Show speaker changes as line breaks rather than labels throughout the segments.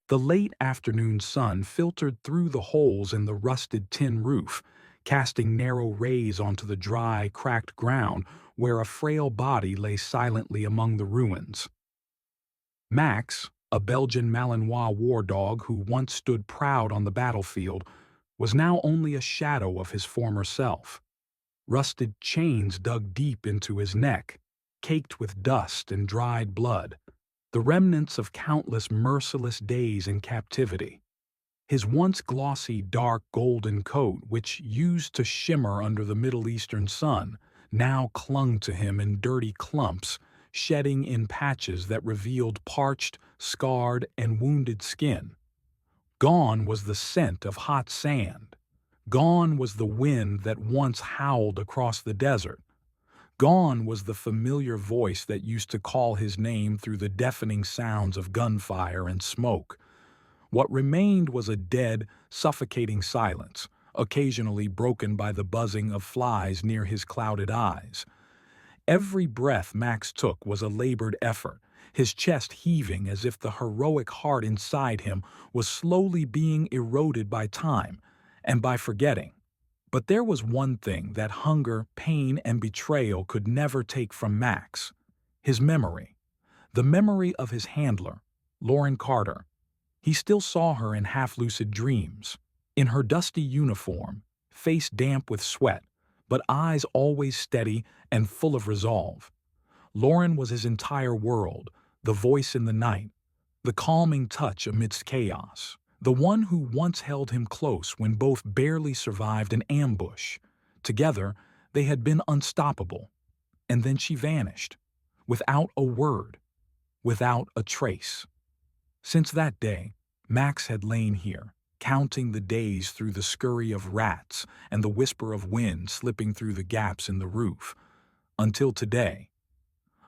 The late afternoon sun filtered through the holes in the rusted tin roof, casting narrow rays onto the dry, cracked ground where a frail body lay silently among the ruins. Max, a Belgian Malinois war dog who once stood proud on the battlefield, was now only a shadow of his former self. Rusted chains dug deep into his neck, caked with dust and dried blood, the remnants of countless merciless days in captivity. His once glossy dark golden coat, which used to shimmer under the Middle Eastern sun, now clung to him in dirty clumps, shedding in patches that revealed parched, scarred, and wounded skin. Gone was the scent of hot sand. Gone was the wind that once howled across the desert. Gone was the familiar voice that used to call his name through the deafening sounds of gunfire and smoke. What remained was a dead, suffocating silence, occasionally broken by the buzzing of flies near his clouded eyes. Every breath Max took was a labored effort, his chest heaving as if the heroic heart inside him was slowly being eroded by time and by forgetting. But there was one thing that hunger, pain, and betrayal could never take from Max: his memory. The memory of his handler, Lauren Carter. He still saw her in half-lucid dreams, in her dusty uniform, face damp with sweat, but eyes always steady and full of resolve. Lauren was his entire world, the voice in the night, the calming touch amidst chaos, the one who once held him close when both barely survived an ambush. Together, they had been unstoppable. And then she vanished, without a word, without a trace. Since that day, Max had lain here, counting the days through the scurry of rats and the whisper of wind slipping through the gaps in the roof, until today.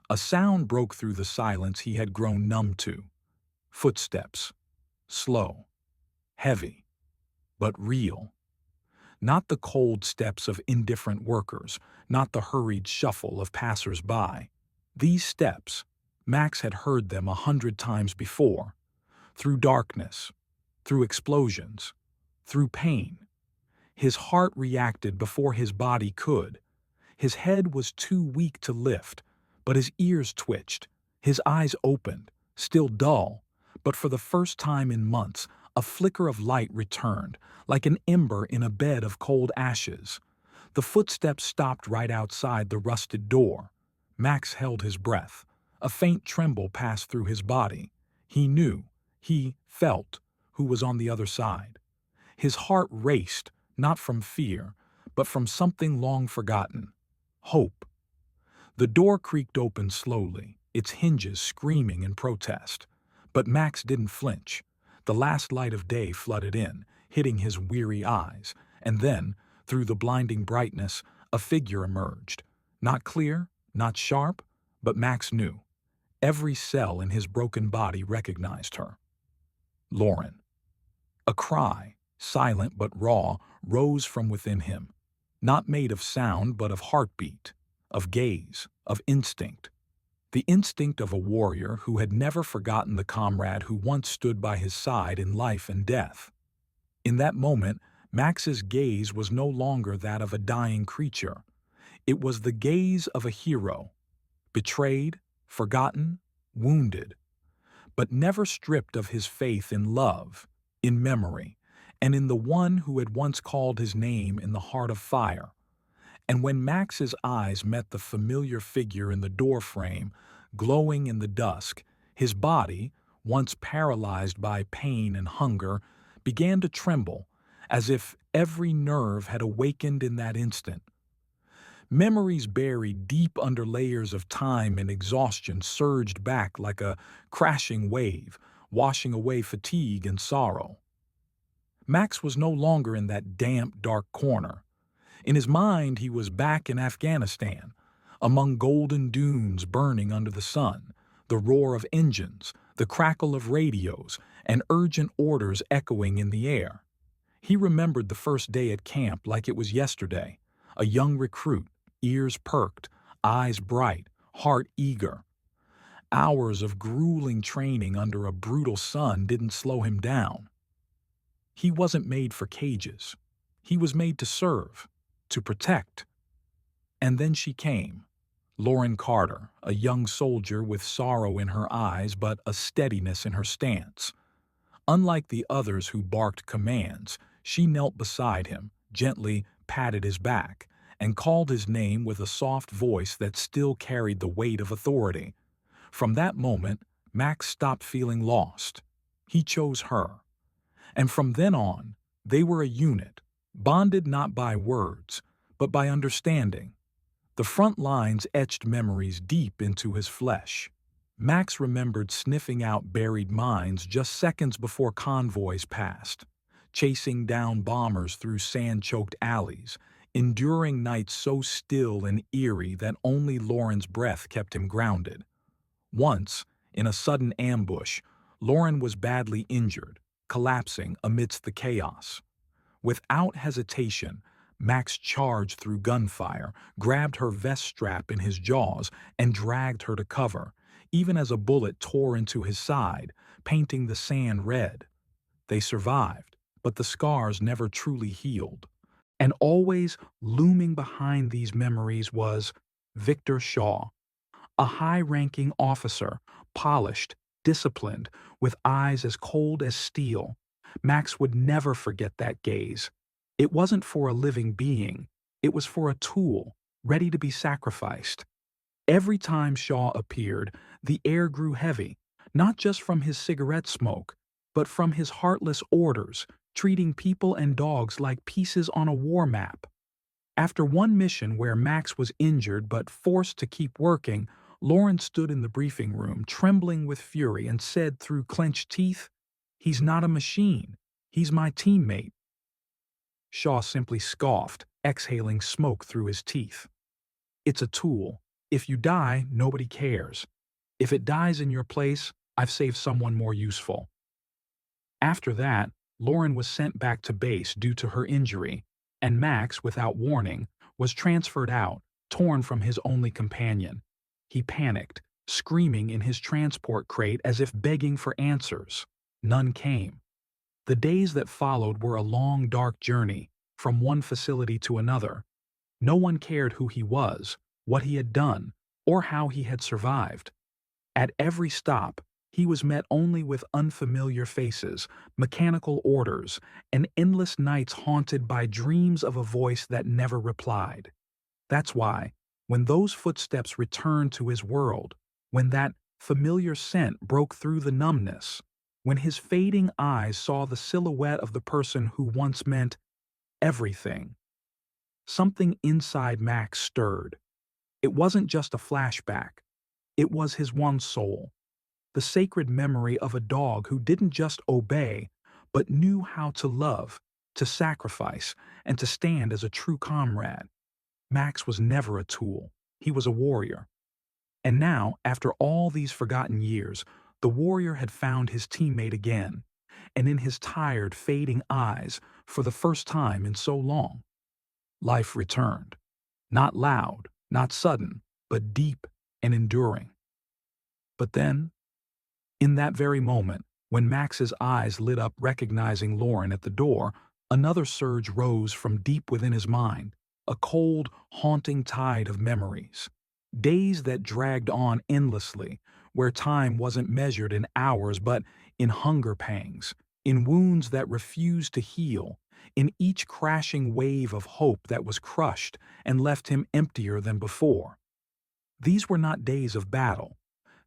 A sound broke through the silence he had grown numb to. Footsteps. Slow. Heavy. But real. Not the cold steps of indifferent workers, not the hurried shuffle of passers-by. These steps, Max had heard them 100 times before. Through darkness, through explosions, through pain. His heart reacted before his body could. His head was too weak to lift, but his ears twitched, his eyes opened, still dull, but for the first time in months, a flicker of light returned, like an ember in a bed of cold ashes. The footsteps stopped right outside the rusted door. Max held his breath. A faint tremble passed through his body. He knew, he felt, who was on the other side. His heart raced, not from fear, but from something long forgotten. Hope. The door creaked open slowly, its hinges screaming in protest. But Max didn't flinch. The last light of day flooded in, hitting his weary eyes, and then, through the blinding brightness, a figure emerged. Not clear, not sharp, but Max knew. Every cell in his broken body recognized her. Lauren. A cry, silent but raw, rose from within him, not made of sound but of heartbeat, of gaze, of instinct. The instinct of a warrior who had never forgotten the comrade who once stood by his side in life and death. In that moment, Max's gaze was no longer that of a dying creature. It was the gaze of a hero, betrayed, forgotten, wounded, but never stripped of his faith in love, in memory, and in the one who had once called his name in the heart of fire. And when Max's eyes met the familiar figure in the doorframe, glowing in the dusk, his body, once paralyzed by pain and hunger, began to tremble, as if every nerve had awakened in that instant. Memories buried deep under layers of time and exhaustion surged back like a crashing wave, washing away fatigue and sorrow. Max was no longer in that damp, dark corner. In his mind, he was back in Afghanistan, among golden dunes burning under the sun, the roar of engines, the crackle of radios, and urgent orders echoing in the air. He remembered the first day at camp like it was yesterday, a young recruit, ears perked, eyes bright, heart eager. Hours of grueling training under a brutal sun didn't slow him down. He wasn't made for cages. He was made to serve, to protect. And then she came. Lauren Carter, a young soldier with sorrow in her eyes but a steadiness in her stance. Unlike the others who barked commands, she knelt beside him, gently patted his back, and called his name with a soft voice that still carried the weight of authority. From that moment, Max stopped feeling lost. He chose her. And from then on, they were a unit, bonded not by words, but by understanding. The front lines etched memories deep into his flesh. Max remembered sniffing out buried mines just seconds before convoys passed, chasing down bombers through sand-choked alleys, enduring nights so still and eerie that only Lauren's breath kept him grounded. Once, in a sudden ambush, Lauren was badly injured, collapsing amidst the chaos. Without hesitation, Max charged through gunfire, grabbed her vest strap in his jaws, and dragged her to cover, even as a bullet tore into his side, painting the sand red. They survived, but the scars never truly healed. And always looming behind these memories was Victor Shaw, a high-ranking officer, polished, disciplined, with eyes as cold as steel. Max would never forget that gaze. It wasn't for a living being. It was for a tool, ready to be sacrificed. Every time Shaw appeared, the air grew heavy, not just from his cigarette smoke, but from his heartless orders, treating people and dogs like pieces on a war map. After one mission where Max was injured but forced to keep working, Lauren stood in the briefing room, trembling with fury, and said through clenched teeth, "He's not a machine. He's my teammate." Shaw simply scoffed, exhaling smoke through his teeth. "It's a tool. If you die, nobody cares. If it dies in your place, I've saved someone more useful." After that, Lauren was sent back to base due to her injury, and Max, without warning, was transferred out, torn from his only companion. He panicked, screaming in his transport crate as if begging for answers. None came. The days that followed were a long, dark journey, from one facility to another. No one cared who he was, what he had done, or how he had survived. At every stop, he was met only with unfamiliar faces, mechanical orders, and endless nights haunted by dreams of a voice that never replied. That's why, when those footsteps returned to his world, when that familiar scent broke through the numbness, when his fading eyes saw the silhouette of the person who once meant everything, something inside Max stirred. It wasn't just a flashback. It was his one soul, the sacred memory of a dog who didn't just obey, but knew how to love, to sacrifice, and to stand as a true comrade. Max was never a tool. He was a warrior. And now, after all these forgotten years, the warrior had found his teammate again, and in his tired, fading eyes, for the first time in so long, life returned. Not loud, not sudden, but deep and enduring. But then, in that very moment, when Max's eyes lit up recognizing Lauren at the door, another surge rose from deep within his mind, a cold, haunting tide of memories. Days that dragged on endlessly, where time wasn't measured in hours but in hunger pangs, in wounds that refused to heal, in each crashing wave of hope that was crushed and left him emptier than before. These were not days of battle.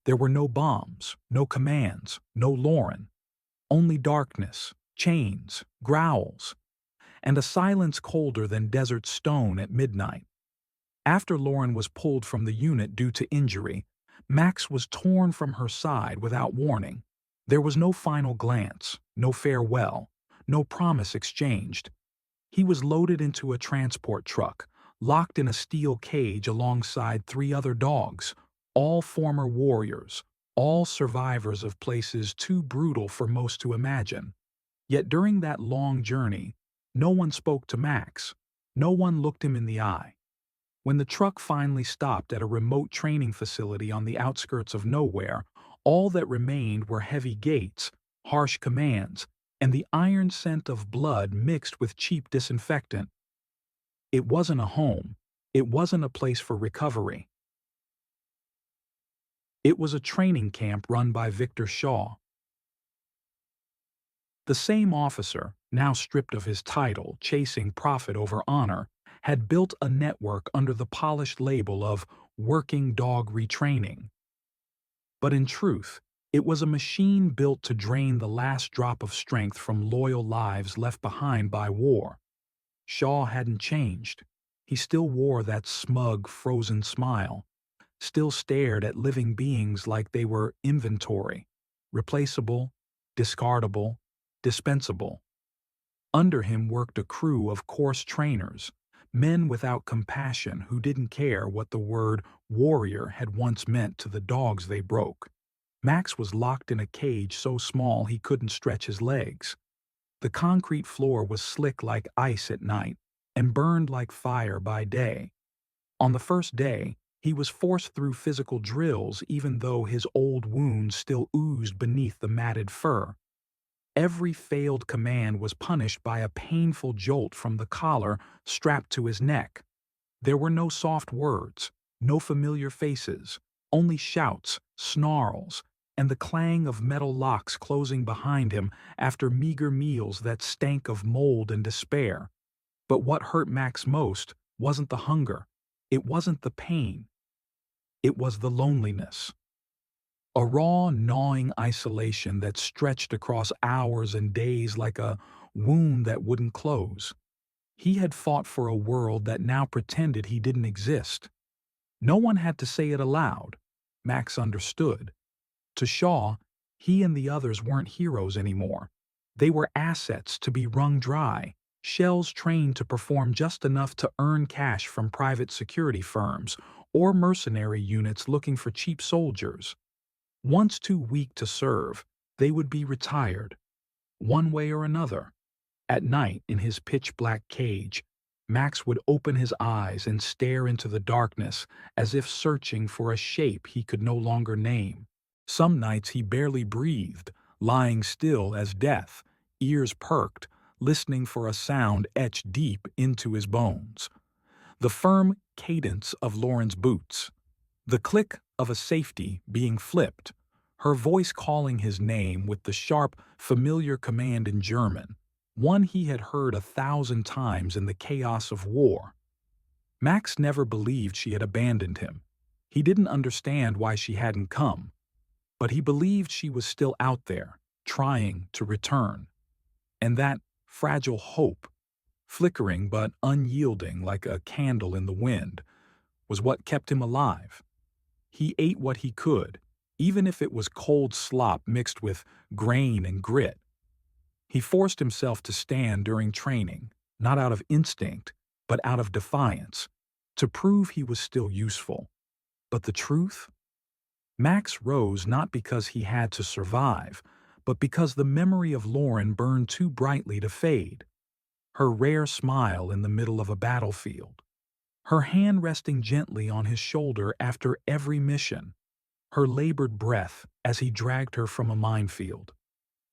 There were no bombs, no commands, no Lauren. Only darkness, chains, growls, and a silence colder than desert stone at midnight. After Lauren was pulled from the unit due to injury, Max was torn from her side without warning. There was no final glance, no farewell, no promise exchanged. He was loaded into a transport truck, locked in a steel cage alongside 3 other dogs, all former warriors, all survivors of places too brutal for most to imagine. Yet during that long journey, no one spoke to Max. No one looked him in the eye. When the truck finally stopped at a remote training facility on the outskirts of nowhere, all that remained were heavy gates, harsh commands, and the iron scent of blood mixed with cheap disinfectant. It wasn't a home. It wasn't a place for recovery. It was a training camp run by Victor Shaw. The same officer, now stripped of his title, chasing profit over honor, had built a network under the polished label of working dog retraining. But in truth, it was a machine built to drain the last drop of strength from loyal lives left behind by war. Shaw hadn't changed. He still wore that smug, frozen smile, still stared at living beings like they were inventory, replaceable, discardable, dispensable. Under him worked a crew of coarse trainers, men without compassion who didn't care what the word warrior had once meant to the dogs they broke. Max was locked in a cage so small he couldn't stretch his legs. The concrete floor was slick like ice at night and burned like fire by day. On the first day, he was forced through physical drills even though his old wounds still oozed beneath the matted fur. Every failed command was punished by a painful jolt from the collar strapped to his neck. There were no soft words, no familiar faces, only shouts, snarls, and the clang of metal locks closing behind him after meager meals that stank of mold and despair. But what hurt Max most wasn't the hunger. It wasn't the pain. It was the loneliness. A raw, gnawing isolation that stretched across hours and days like a wound that wouldn't close. He had fought for a world that now pretended he didn't exist. No one had to say it aloud. Max understood. To Shaw, he and the others weren't heroes anymore. They were assets to be wrung dry, shells trained to perform just enough to earn cash from private security firms or mercenary units looking for cheap soldiers. Once too weak to serve, they would be retired, one way or another. At night, in his pitch-black cage, Max would open his eyes and stare into the darkness as if searching for a shape he could no longer name. Some nights he barely breathed, lying still as death, ears perked, listening for a sound etched deep into his bones. The firm cadence of Lauren's boots. The click of a safety being flipped, her voice calling his name with the sharp, familiar command in German, one he had heard 1,000 times in the chaos of war. Max never believed she had abandoned him. He didn't understand why she hadn't come, but he believed she was still out there, trying to return. And that fragile hope, flickering but unyielding like a candle in the wind, was what kept him alive. He ate what he could, even if it was cold slop mixed with grain and grit. He forced himself to stand during training, not out of instinct, but out of defiance, to prove he was still useful. But the truth? Max rose not because he had to survive, but because the memory of Lauren burned too brightly to fade. Her rare smile in the middle of a battlefield, her hand resting gently on his shoulder after every mission, her labored breath as he dragged her from a minefield,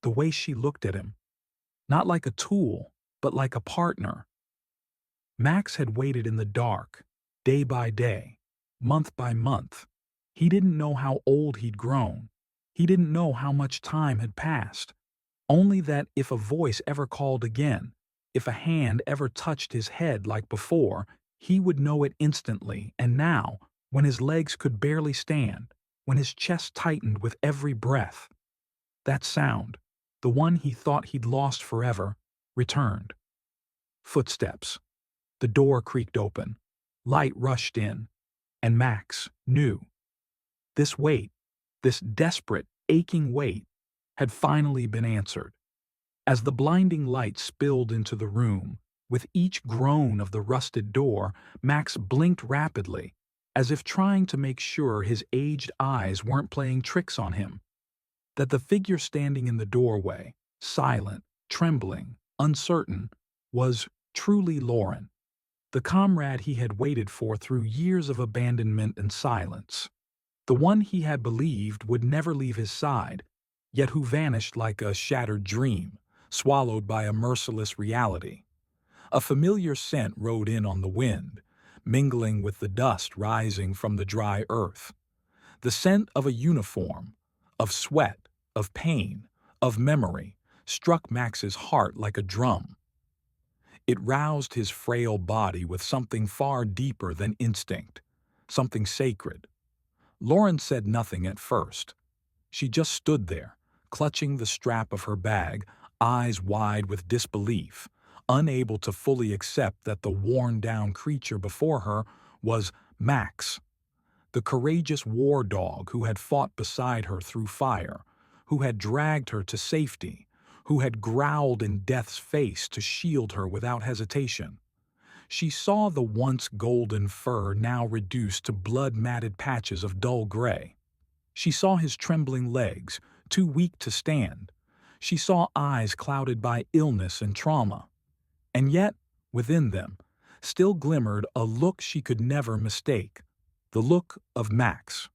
the way she looked at him, not like a tool, but like a partner. Max had waited in the dark, day by day, month by month. He didn't know how old he'd grown. He didn't know how much time had passed. Only that if a voice ever called again, if a hand ever touched his head like before, he would know it instantly. And now, when his legs could barely stand, when his chest tightened with every breath, that sound, the one he thought he'd lost forever, returned. Footsteps. The door creaked open. Light rushed in. And Max knew. This wait, this desperate, aching wait, had finally been answered. As the blinding light spilled into the room, with each groan of the rusted door, Max blinked rapidly, as if trying to make sure his aged eyes weren't playing tricks on him. That the figure standing in the doorway, silent, trembling, uncertain, was truly Lauren. The comrade he had waited for through years of abandonment and silence. The one he had believed would never leave his side, yet who vanished like a shattered dream, swallowed by a merciless reality. A familiar scent rode in on the wind, mingling with the dust rising from the dry earth. The scent of a uniform, of sweat, of pain, of memory, struck Max's heart like a drum. It roused his frail body with something far deeper than instinct, something sacred. Lauren said nothing at first. She just stood there, clutching the strap of her bag, eyes wide with disbelief, unable to fully accept that the worn-down creature before her was Max, the courageous war dog who had fought beside her through fire, who had dragged her to safety, who had growled in death's face to shield her without hesitation. She saw the once golden fur now reduced to blood-matted patches of dull gray. She saw his trembling legs, too weak to stand. She saw eyes clouded by illness and trauma. And yet, within them, still glimmered a look she could never mistake, the look of Max,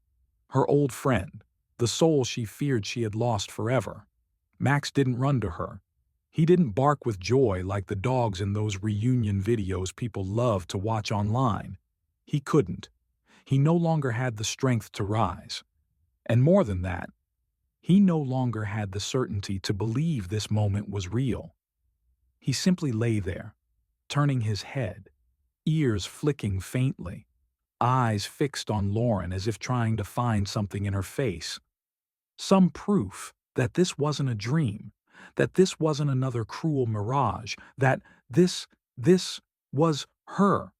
her old friend, the soul she feared she had lost forever. Max didn't run to her. He didn't bark with joy like the dogs in those reunion videos people love to watch online. He couldn't. He no longer had the strength to rise. And more than that, he no longer had the certainty to believe this moment was real. He simply lay there, turning his head, ears flicking faintly, eyes fixed on Lauren as if trying to find something in her face. Some proof that this wasn't a dream, that this wasn't another cruel mirage, that this was her,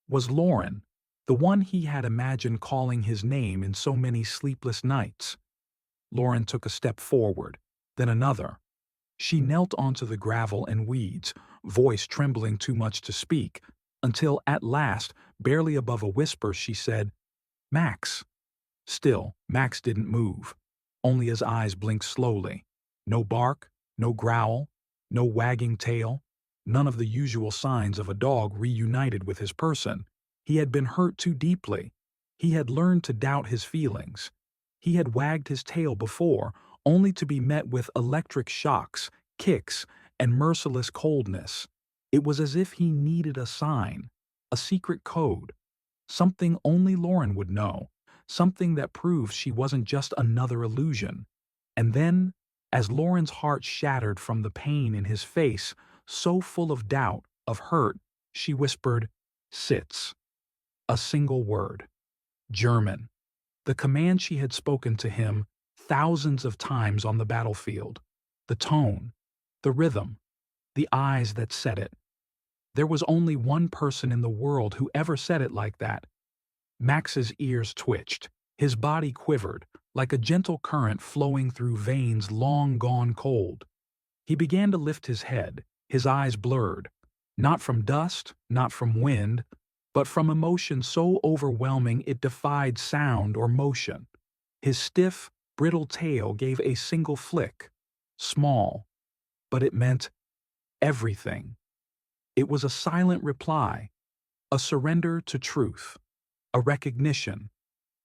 was Lauren, the one he had imagined calling his name in so many sleepless nights. Lauren took a step forward, then another. She knelt onto the gravel and weeds, voice trembling too much to speak, until at last, barely above a whisper, she said, "Max." Still, Max didn't move. Only his eyes blinked slowly. No bark, no growl, no wagging tail, none of the usual signs of a dog reunited with his person. He had been hurt too deeply. He had learned to doubt his feelings. He had wagged his tail before, only to be met with electric shocks, kicks, and merciless coldness. It was as if he needed a sign, a secret code, something only Lauren would know, something that proved she wasn't just another illusion. And then, as Lauren's heart shattered from the pain in his face, so full of doubt, of hurt, she whispered, "Sitz." A single word. German. The command she had spoken to him thousands of times on the battlefield. The tone, the rhythm, the eyes that said it. There was only one person in the world who ever said it like that. Max's ears twitched. His body quivered, like a gentle current flowing through veins long gone cold. He began to lift his head, his eyes blurred, not from dust, not from wind, but from emotion so overwhelming it defied sound or motion. His stiff, brittle tail gave a single flick, small, but it meant everything. It was a silent reply, a surrender to truth, a recognition,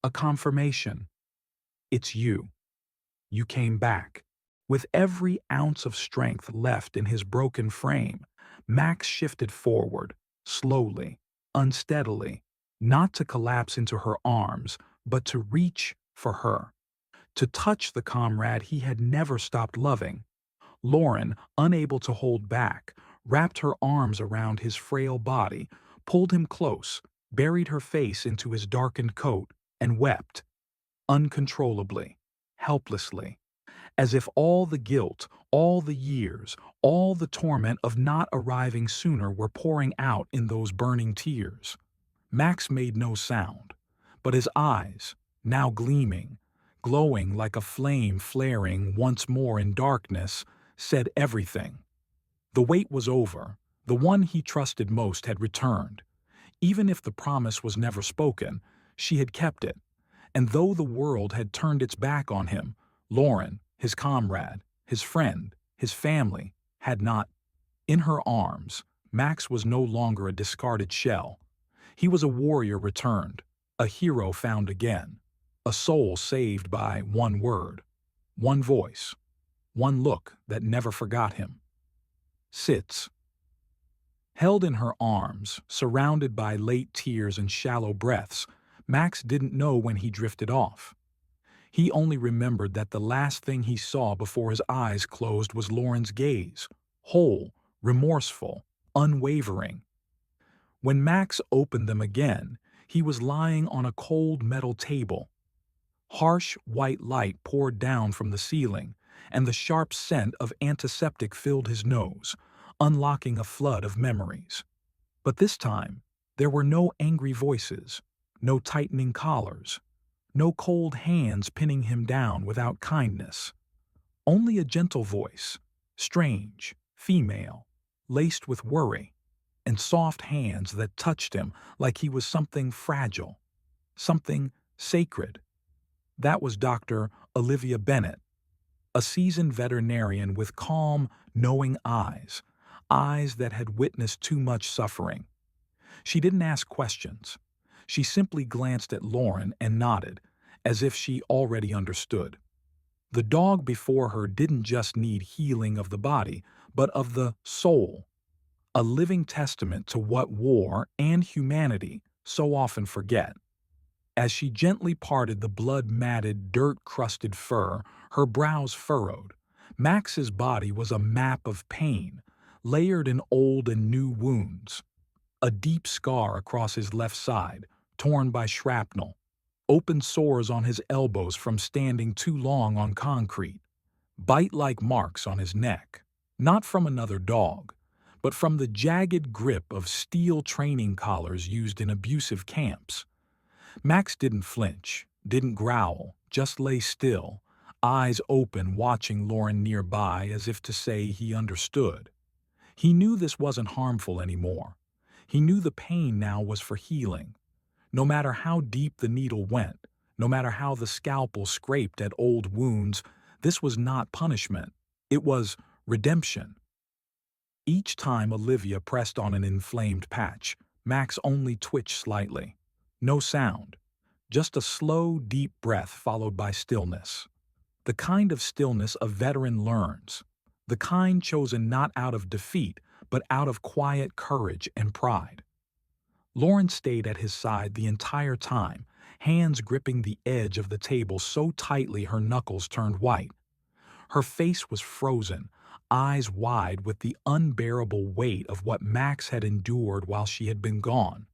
a confirmation. It's you. You came back. With every ounce of strength left in his broken frame, Max shifted forward, slowly, unsteadily, not to collapse into her arms, but to reach for her, to touch the comrade he had never stopped loving. Lauren, unable to hold back, wrapped her arms around his frail body, pulled him close, buried her face into his darkened coat, and wept, uncontrollably, helplessly, as if all the guilt, all the years, all the torment of not arriving sooner were pouring out in those burning tears. Max made no sound, but his eyes, now gleaming, glowing like a flame flaring once more in darkness, said everything. The wait was over. The one he trusted most had returned. Even if the promise was never spoken, she had kept it. And though the world had turned its back on him, Lauren, his comrade, his friend, his family, had not. In her arms, Max was no longer a discarded shell. He was a warrior returned, a hero found again, a soul saved by one word, one voice, one look that never forgot him. Sits. Held in her arms, surrounded by late tears and shallow breaths, Max didn't know when he drifted off. He only remembered that the last thing he saw before his eyes closed was Lauren's gaze, whole, remorseful, unwavering. When Max opened them again, he was lying on a cold metal table. Harsh white light poured down from the ceiling, and the sharp scent of antiseptic filled his nose, unlocking a flood of memories. But this time, there were no angry voices, no tightening collars, no cold hands pinning him down without kindness. Only a gentle voice, strange, female, laced with worry, and soft hands that touched him like he was something fragile, something sacred. That was Dr. Olivia Bennett, a seasoned veterinarian with calm, knowing eyes, eyes that had witnessed too much suffering. She didn't ask questions. She simply glanced at Lauren and nodded, as if she already understood. The dog before her didn't just need healing of the body, but of the soul, a living testament to what war and humanity so often forget. As she gently parted the blood-matted, dirt-crusted fur, her brows furrowed. Max's body was a map of pain, layered in old and new wounds. A deep scar across his left side, torn by shrapnel. Open sores on his elbows from standing too long on concrete. Bite-like marks on his neck. Not from another dog, but from the jagged grip of steel training collars used in abusive camps. Max didn't flinch, didn't growl, just lay still, eyes open watching Lauren nearby as if to say he understood. He knew this wasn't harmful anymore. He knew the pain now was for healing. No matter how deep the needle went, no matter how the scalpel scraped at old wounds, this was not punishment. It was redemption. Each time Olivia pressed on an inflamed patch, Max only twitched slightly. No sound, just a slow, deep breath followed by stillness. The kind of stillness a veteran learns, the kind chosen not out of defeat, but out of quiet courage and pride. Lauren stayed at his side the entire time, hands gripping the edge of the table so tightly her knuckles turned white. Her face was frozen, eyes wide with the unbearable weight of what Max had endured while she had been gone.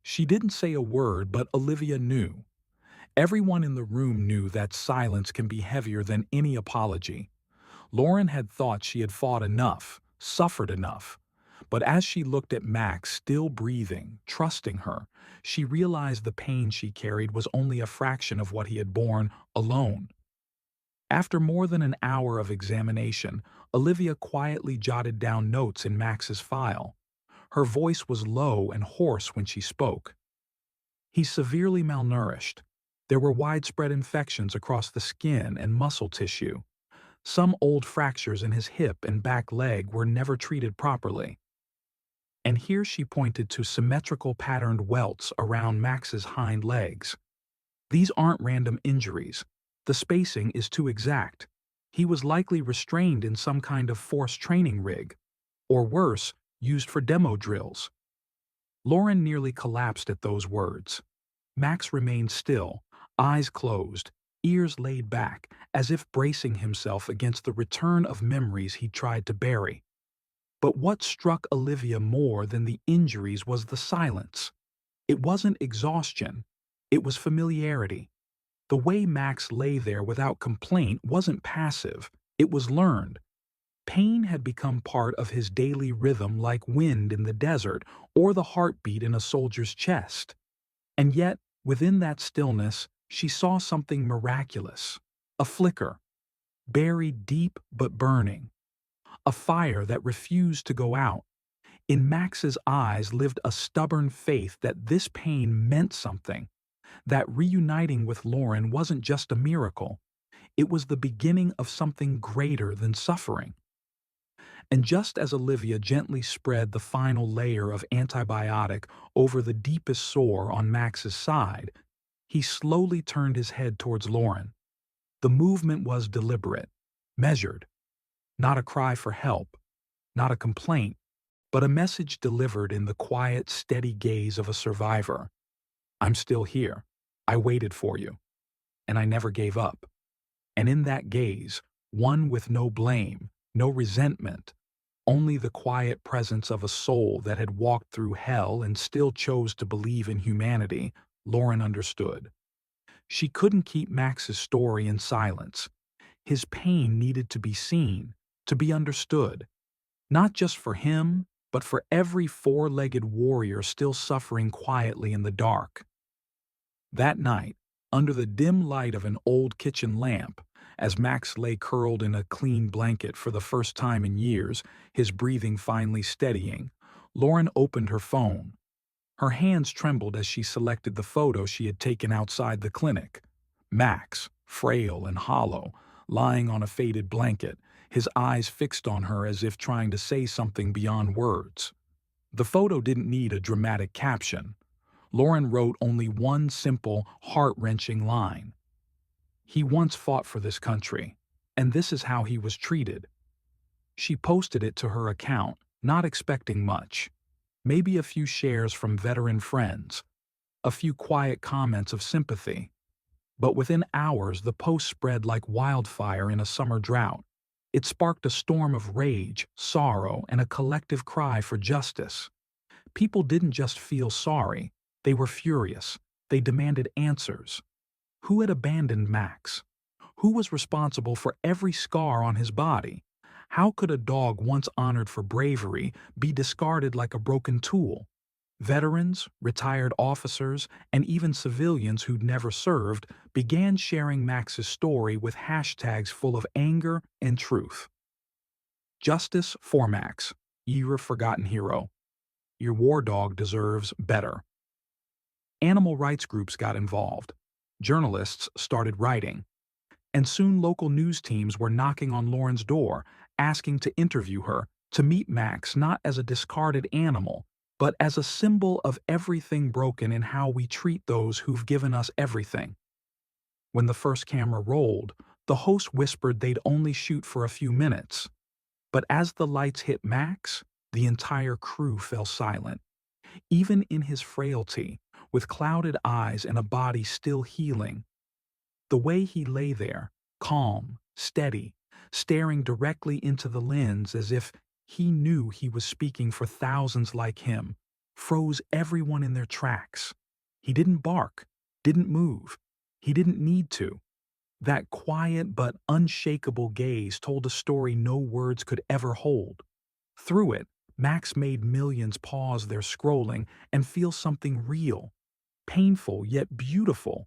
She didn't say a word, but Olivia knew. Everyone in the room knew that silence can be heavier than any apology. Lauren had thought she had fought enough, suffered enough. But as she looked at Max, still breathing, trusting her, she realized the pain she carried was only a fraction of what he had borne alone. After more than an hour of examination, Olivia quietly jotted down notes in Max's file. Her voice was low and hoarse when she spoke. He's severely malnourished. There were widespread infections across the skin and muscle tissue. Some old fractures in his hip and back leg were never treated properly. And here she pointed to symmetrical patterned welts around Max's hind legs. These aren't random injuries. The spacing is too exact. He was likely restrained in some kind of forced training rig, or worse, used for demo drills. Lauren nearly collapsed at those words. Max remained still, eyes closed, ears laid back, as if bracing himself against the return of memories he tried to bury. But what struck Olivia more than the injuries was the silence. It wasn't exhaustion, it was familiarity. The way Max lay there without complaint wasn't passive, it was learned. Pain had become part of his daily rhythm like wind in the desert or the heartbeat in a soldier's chest. And yet, within that stillness, she saw something miraculous. A flicker, buried deep but burning. A fire that refused to go out. In Max's eyes lived a stubborn faith that this pain meant something, that reuniting with Lauren wasn't just a miracle, it was the beginning of something greater than suffering. And just as Olivia gently spread the final layer of antibiotic over the deepest sore on Max's side, he slowly turned his head towards Lauren. The movement was deliberate, measured, not a cry for help, not a complaint, but a message delivered in the quiet, steady gaze of a survivor. I'm still here. I waited for you. And I never gave up. And in that gaze, one with no blame, no resentment, only the quiet presence of a soul that had walked through hell and still chose to believe in humanity, Lauren understood. She couldn't keep Max's story in silence. His pain needed to be seen, to be understood, not just for him, but for every four-legged warrior still suffering quietly in the dark. That night, under the dim light of an old kitchen lamp, as Max lay curled in a clean blanket for the first time in years, his breathing finally steadying, Lauren opened her phone. Her hands trembled as she selected the photo she had taken outside the clinic. Max, frail and hollow, lying on a faded blanket, his eyes fixed on her as if trying to say something beyond words. The photo didn't need a dramatic caption. Lauren wrote only one simple, heart-wrenching line. He once fought for this country, and this is how he was treated. She posted it to her account, not expecting much. Maybe a few shares from veteran friends, a few quiet comments of sympathy. But within hours, the post spread like wildfire in a summer drought. It sparked a storm of rage, sorrow, and a collective cry for justice. People didn't just feel sorry, they were furious. They demanded answers. Who had abandoned Max? Who was responsible for every scar on his body? How could a dog once honored for bravery be discarded like a broken tool? Veterans, retired officers, and even civilians who'd never served began sharing Max's story with hashtags full of anger and truth. Justice for Max, your forgotten hero. Your war dog deserves better. Animal rights groups got involved. Journalists started writing. And soon local news teams were knocking on Lauren's door, asking to interview her, to meet Max not as a discarded animal, but as a symbol of everything broken in how we treat those who've given us everything. When the first camera rolled, the host whispered they'd only shoot for a few minutes. But as the lights hit Max, the entire crew fell silent. Even in his frailty, with clouded eyes and a body still healing, the way he lay there, calm, steady, staring directly into the lens as if he knew he was speaking for thousands like him, froze everyone in their tracks. He didn't bark, didn't move. He didn't need to. That quiet but unshakable gaze told a story no words could ever hold. Through it, Max made millions pause their scrolling and feel something real, painful yet beautiful.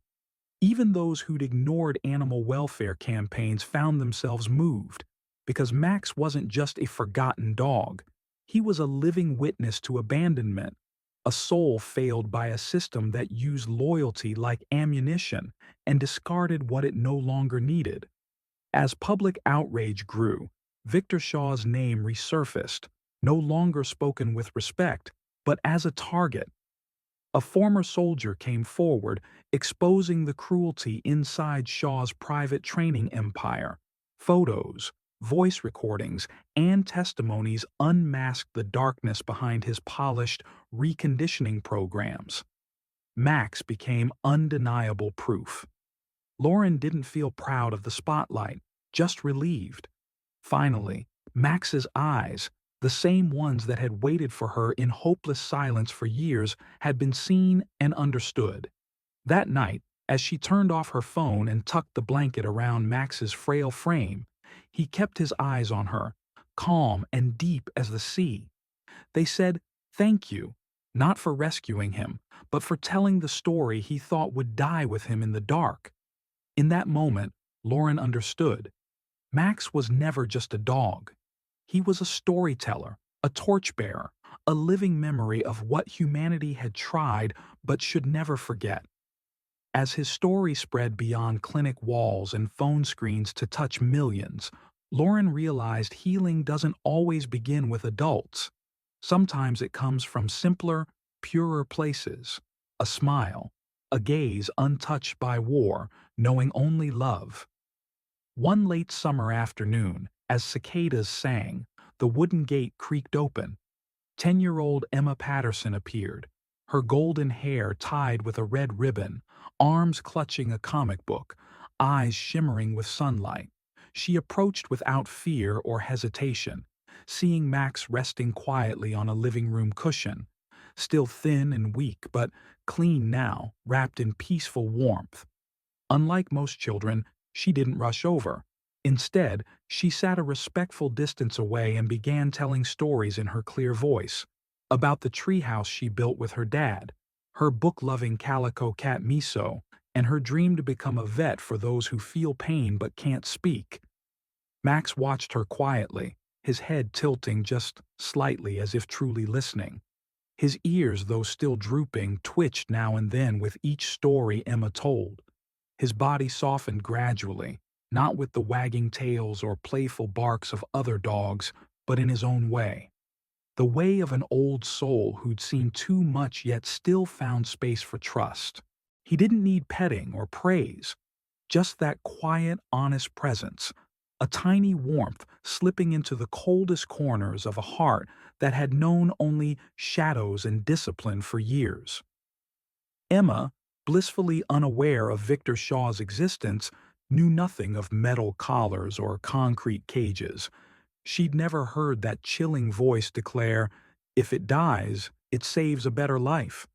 Even those who'd ignored animal welfare campaigns found themselves moved, because Max wasn't just a forgotten dog. He was a living witness to abandonment, a soul failed by a system that used loyalty like ammunition and discarded what it no longer needed. As public outrage grew, Victor Shaw's name resurfaced, no longer spoken with respect, but as a target. A former soldier came forward, exposing the cruelty inside Shaw's private training empire. Photos, voice recordings, and testimonies unmasked the darkness behind his polished reconditioning programs. Max became undeniable proof. Lauren didn't feel proud of the spotlight, just relieved. Finally, Max's eyes, the same ones that had waited for her in hopeless silence for years, had been seen and understood. That night, as she turned off her phone and tucked the blanket around Max's frail frame, he kept his eyes on her, calm and deep as the sea. They said, "Thank you," not for rescuing him, but for telling the story he thought would die with him in the dark. In that moment, Lauren understood. Max was never just a dog. He was a storyteller, a torchbearer, a living memory of what humanity had tried but should never forget. As his story spread beyond clinic walls and phone screens to touch millions, Lauren realized healing doesn't always begin with adults. Sometimes it comes from simpler, purer places. A smile, a gaze untouched by war, knowing only love. One late summer afternoon, as cicadas sang, the wooden gate creaked open. 10-year-old Emma Patterson appeared, her golden hair tied with a red ribbon, arms clutching a comic book, eyes shimmering with sunlight. She approached without fear or hesitation, seeing Max resting quietly on a living room cushion, still thin and weak but clean now, wrapped in peaceful warmth. Unlike most children, she didn't rush over. Instead, she sat a respectful distance away and began telling stories in her clear voice about the treehouse she built with her dad, her book-loving calico cat Miso, and her dream to become a vet for those who feel pain but can't speak. Max watched her quietly, his head tilting just slightly as if truly listening. His ears, though still drooping, twitched now and then with each story Emma told. His body softened gradually, not with the wagging tails or playful barks of other dogs, but in his own way. The way of an old soul who'd seen too much yet still found space for trust. He didn't need petting or praise, just that quiet, honest presence, a tiny warmth slipping into the coldest corners of a heart that had known only shadows and discipline for years. Emma, blissfully unaware of Victor Shaw's existence, knew nothing of metal collars or concrete cages. She'd never heard that chilling voice declare, "If it dies, it saves a better life."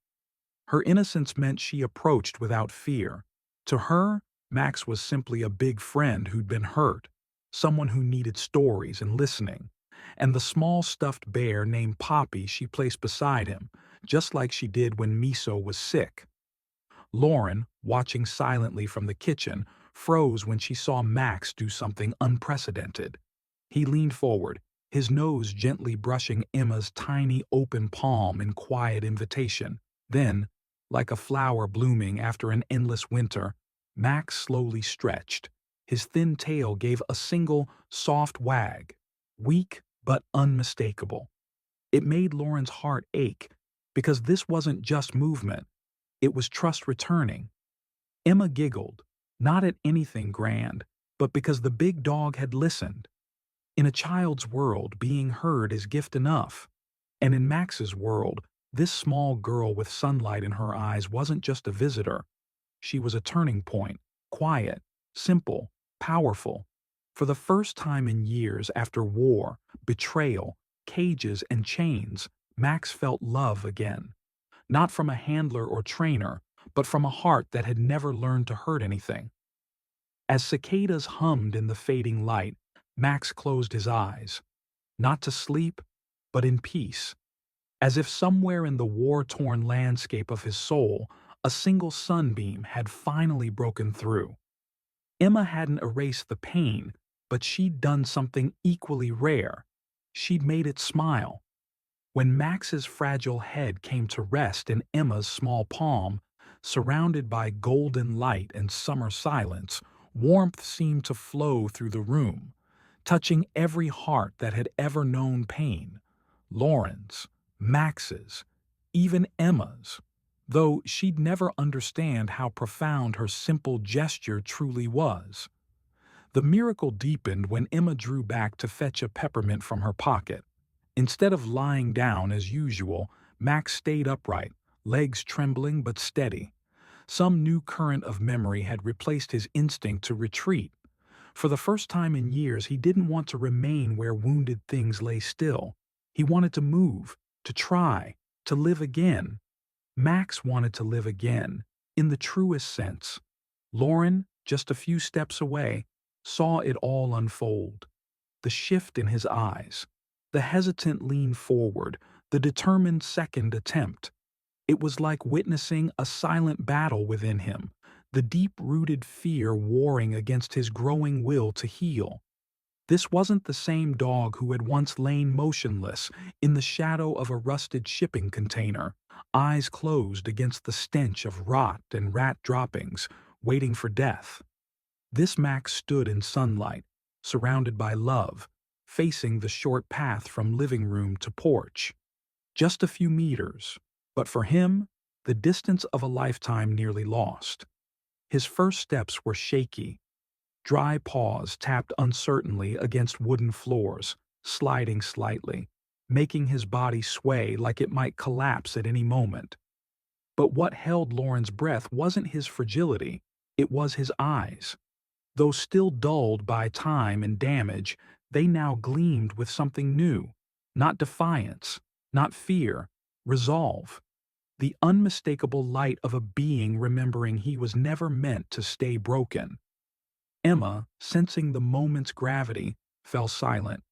Her innocence meant she approached without fear. To her, Max was simply a big friend who'd been hurt, someone who needed stories and listening, and the small stuffed bear named Poppy she placed beside him, just like she did when Miso was sick. Lauren, watching silently from the kitchen, froze when she saw Max do something unprecedented. He leaned forward, his nose gently brushing Emma's tiny open palm in quiet invitation. Then, like a flower blooming after an endless winter, Max slowly stretched. His thin tail gave a single, soft wag, weak but unmistakable. It made Lauren's heart ache, because this wasn't just movement, it was trust returning. Emma giggled, not at anything grand, but because the big dog had listened. In a child's world, being heard is gift enough. And in Max's world, this small girl with sunlight in her eyes wasn't just a visitor. She was a turning point, quiet, simple, powerful. For the first time in years after war, betrayal, cages, and chains, Max felt love again. Not from a handler or trainer, but from a heart that had never learned to hurt anything. As cicadas hummed in the fading light, Max closed his eyes, not to sleep, but in peace, as if somewhere in the war-torn landscape of his soul, a single sunbeam had finally broken through. Emma hadn't erased the pain, but she'd done something equally rare. She'd made it smile. When Max's fragile head came to rest in Emma's small palm, surrounded by golden light and summer silence, warmth seemed to flow through the room, touching every heart that had ever known pain. Lauren's, Max's, even Emma's, though she'd never understand how profound her simple gesture truly was. The miracle deepened when Emma drew back to fetch a peppermint from her pocket. Instead of lying down as usual, Max stayed upright, legs trembling but steady. Some new current of memory had replaced his instinct to retreat. For the first time in years, he didn't want to remain where wounded things lay still. He wanted to move, to try, to live again. Max wanted to live again, in the truest sense. Lauren, just a few steps away, saw it all unfold. The shift in his eyes, the hesitant lean forward, the determined second attempt. It was like witnessing a silent battle within him, the deep-rooted fear warring against his growing will to heal. This wasn't the same dog who had once lain motionless in the shadow of a rusted shipping container, eyes closed against the stench of rot and rat droppings, waiting for death. This Max stood in sunlight, surrounded by love, facing the short path from living room to porch. Just a few meters, but for him, the distance of a lifetime nearly lost. His first steps were shaky. Dry paws tapped uncertainly against wooden floors, sliding slightly, making his body sway like it might collapse at any moment. But what held Lauren's breath wasn't his fragility, it was his eyes. Though still dulled by time and damage, they now gleamed with something new. Not defiance, not fear, resolve. The unmistakable light of a being remembering he was never meant to stay broken. Emma, sensing the moment's gravity, fell silent.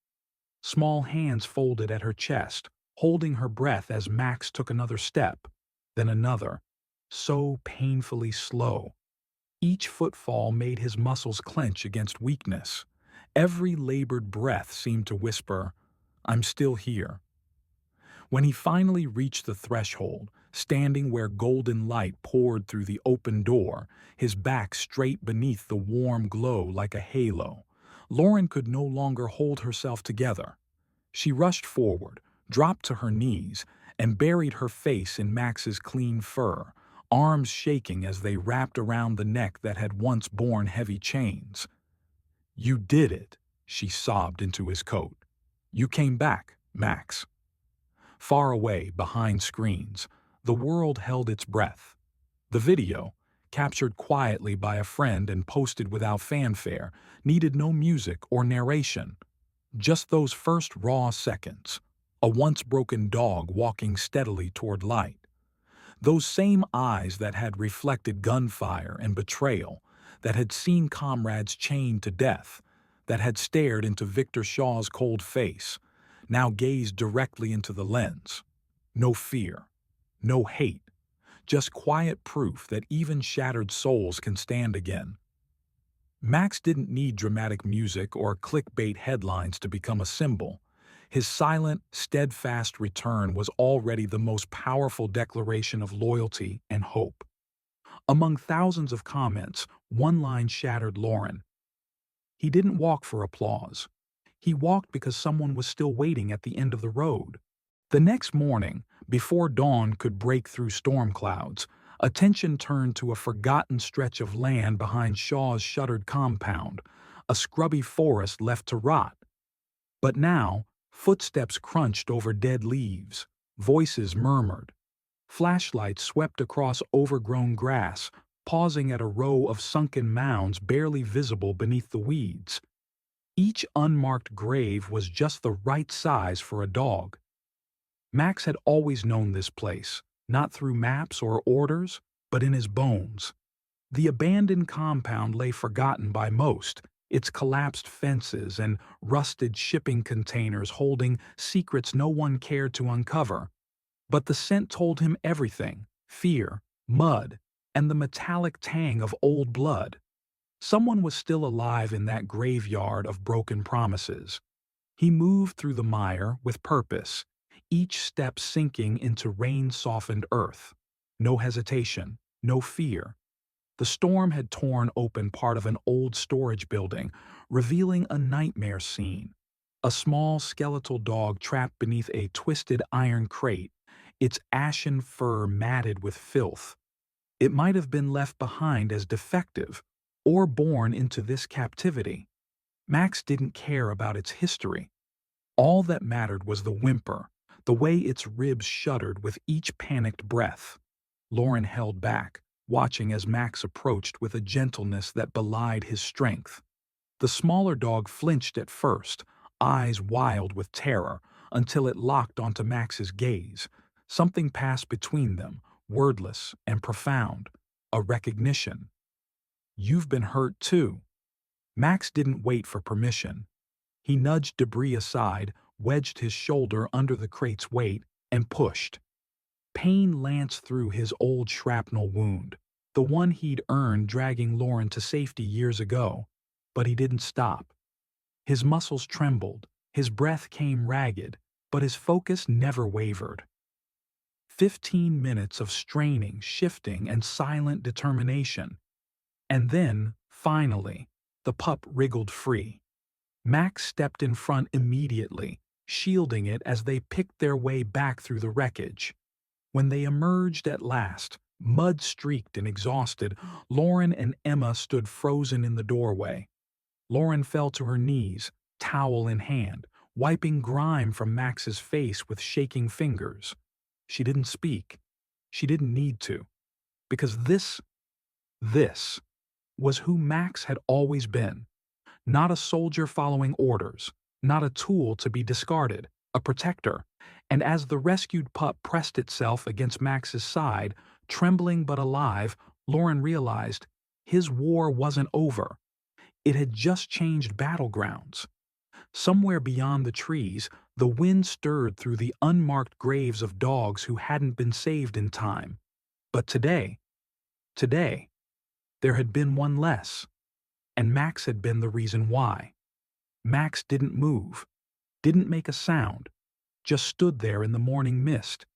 Small hands folded at her chest, holding her breath as Max took another step, then another, so painfully slow. Each footfall made his muscles clench against weakness. Every labored breath seemed to whisper, "I'm still here." When he finally reached the threshold, standing where golden light poured through the open door, his back straight beneath the warm glow like a halo, Lauren could no longer hold herself together. She rushed forward, dropped to her knees, and buried her face in Max's clean fur, arms shaking as they wrapped around the neck that had once borne heavy chains. "You did it," she sobbed into his coat. "You came back, Max." Far away, behind screens, the world held its breath. The video, captured quietly by a friend and posted without fanfare, needed no music or narration. Just those first raw seconds. A once broken dog walking steadily toward light. Those same eyes that had reflected gunfire and betrayal, that had seen comrades chained to death, that had stared into Victor Shaw's cold face, now gazed directly into the lens. No fear, no hate, just quiet proof that even shattered souls can stand again. Max didn't need dramatic music or clickbait headlines to become a symbol. His silent, steadfast return was already the most powerful declaration of loyalty and hope. Among thousands of comments, one line shattered Lauren. He didn't walk for applause. He walked because someone was still waiting at the end of the road. The next morning, before dawn could break through storm clouds, attention turned to a forgotten stretch of land behind Shaw's shuttered compound, a scrubby forest left to rot. But now, footsteps crunched over dead leaves, voices murmured. Flashlights swept across overgrown grass, pausing at a row of sunken mounds barely visible beneath the weeds. Each unmarked grave was just the right size for a dog. Max had always known this place, not through maps or orders, but in his bones. The abandoned compound lay forgotten by most, its collapsed fences and rusted shipping containers holding secrets no one cared to uncover. But the scent told him everything: fear, mud, and the metallic tang of old blood. Someone was still alive in that graveyard of broken promises. He moved through the mire with purpose, each step sinking into rain-softened earth. No hesitation, no fear. The storm had torn open part of an old storage building, revealing a nightmare scene. A small skeletal dog trapped beneath a twisted iron crate, its ashen fur matted with filth. It might have been left behind as defective, or born into this captivity. Max didn't care about its history. All that mattered was the whimper, the way its ribs shuddered with each panicked breath. Lauren held back, watching as Max approached with a gentleness that belied his strength. The smaller dog flinched at first, eyes wild with terror, until it locked onto Max's gaze. Something passed between them, wordless and profound, a recognition. "You've been hurt too." Max didn't wait for permission. He nudged debris aside, wedged his shoulder under the crate's weight, and pushed. Pain lanced through his old shrapnel wound, the one he'd earned dragging Lauren to safety years ago. But he didn't stop. His muscles trembled, his breath came ragged, but his focus never wavered. 15 minutes of straining, shifting, and silent determination. And then, finally, the pup wriggled free. Max stepped in front immediately, shielding it as they picked their way back through the wreckage. When they emerged at last, mud-streaked and exhausted, Lauren and Emma stood frozen in the doorway. Lauren fell to her knees, towel in hand, wiping grime from Max's face with shaking fingers. She didn't speak. She didn't need to. Because this was who Max had always been. Not a soldier following orders, not a tool to be discarded, a protector. And as the rescued pup pressed itself against Max's side, trembling but alive, Lauren realized his war wasn't over. It had just changed battlegrounds. Somewhere beyond the trees, the wind stirred through the unmarked graves of dogs who hadn't been saved in time. But today, there had been one less. And Max had been the reason why. Max didn't move, didn't make a sound, just stood there in the morning mist,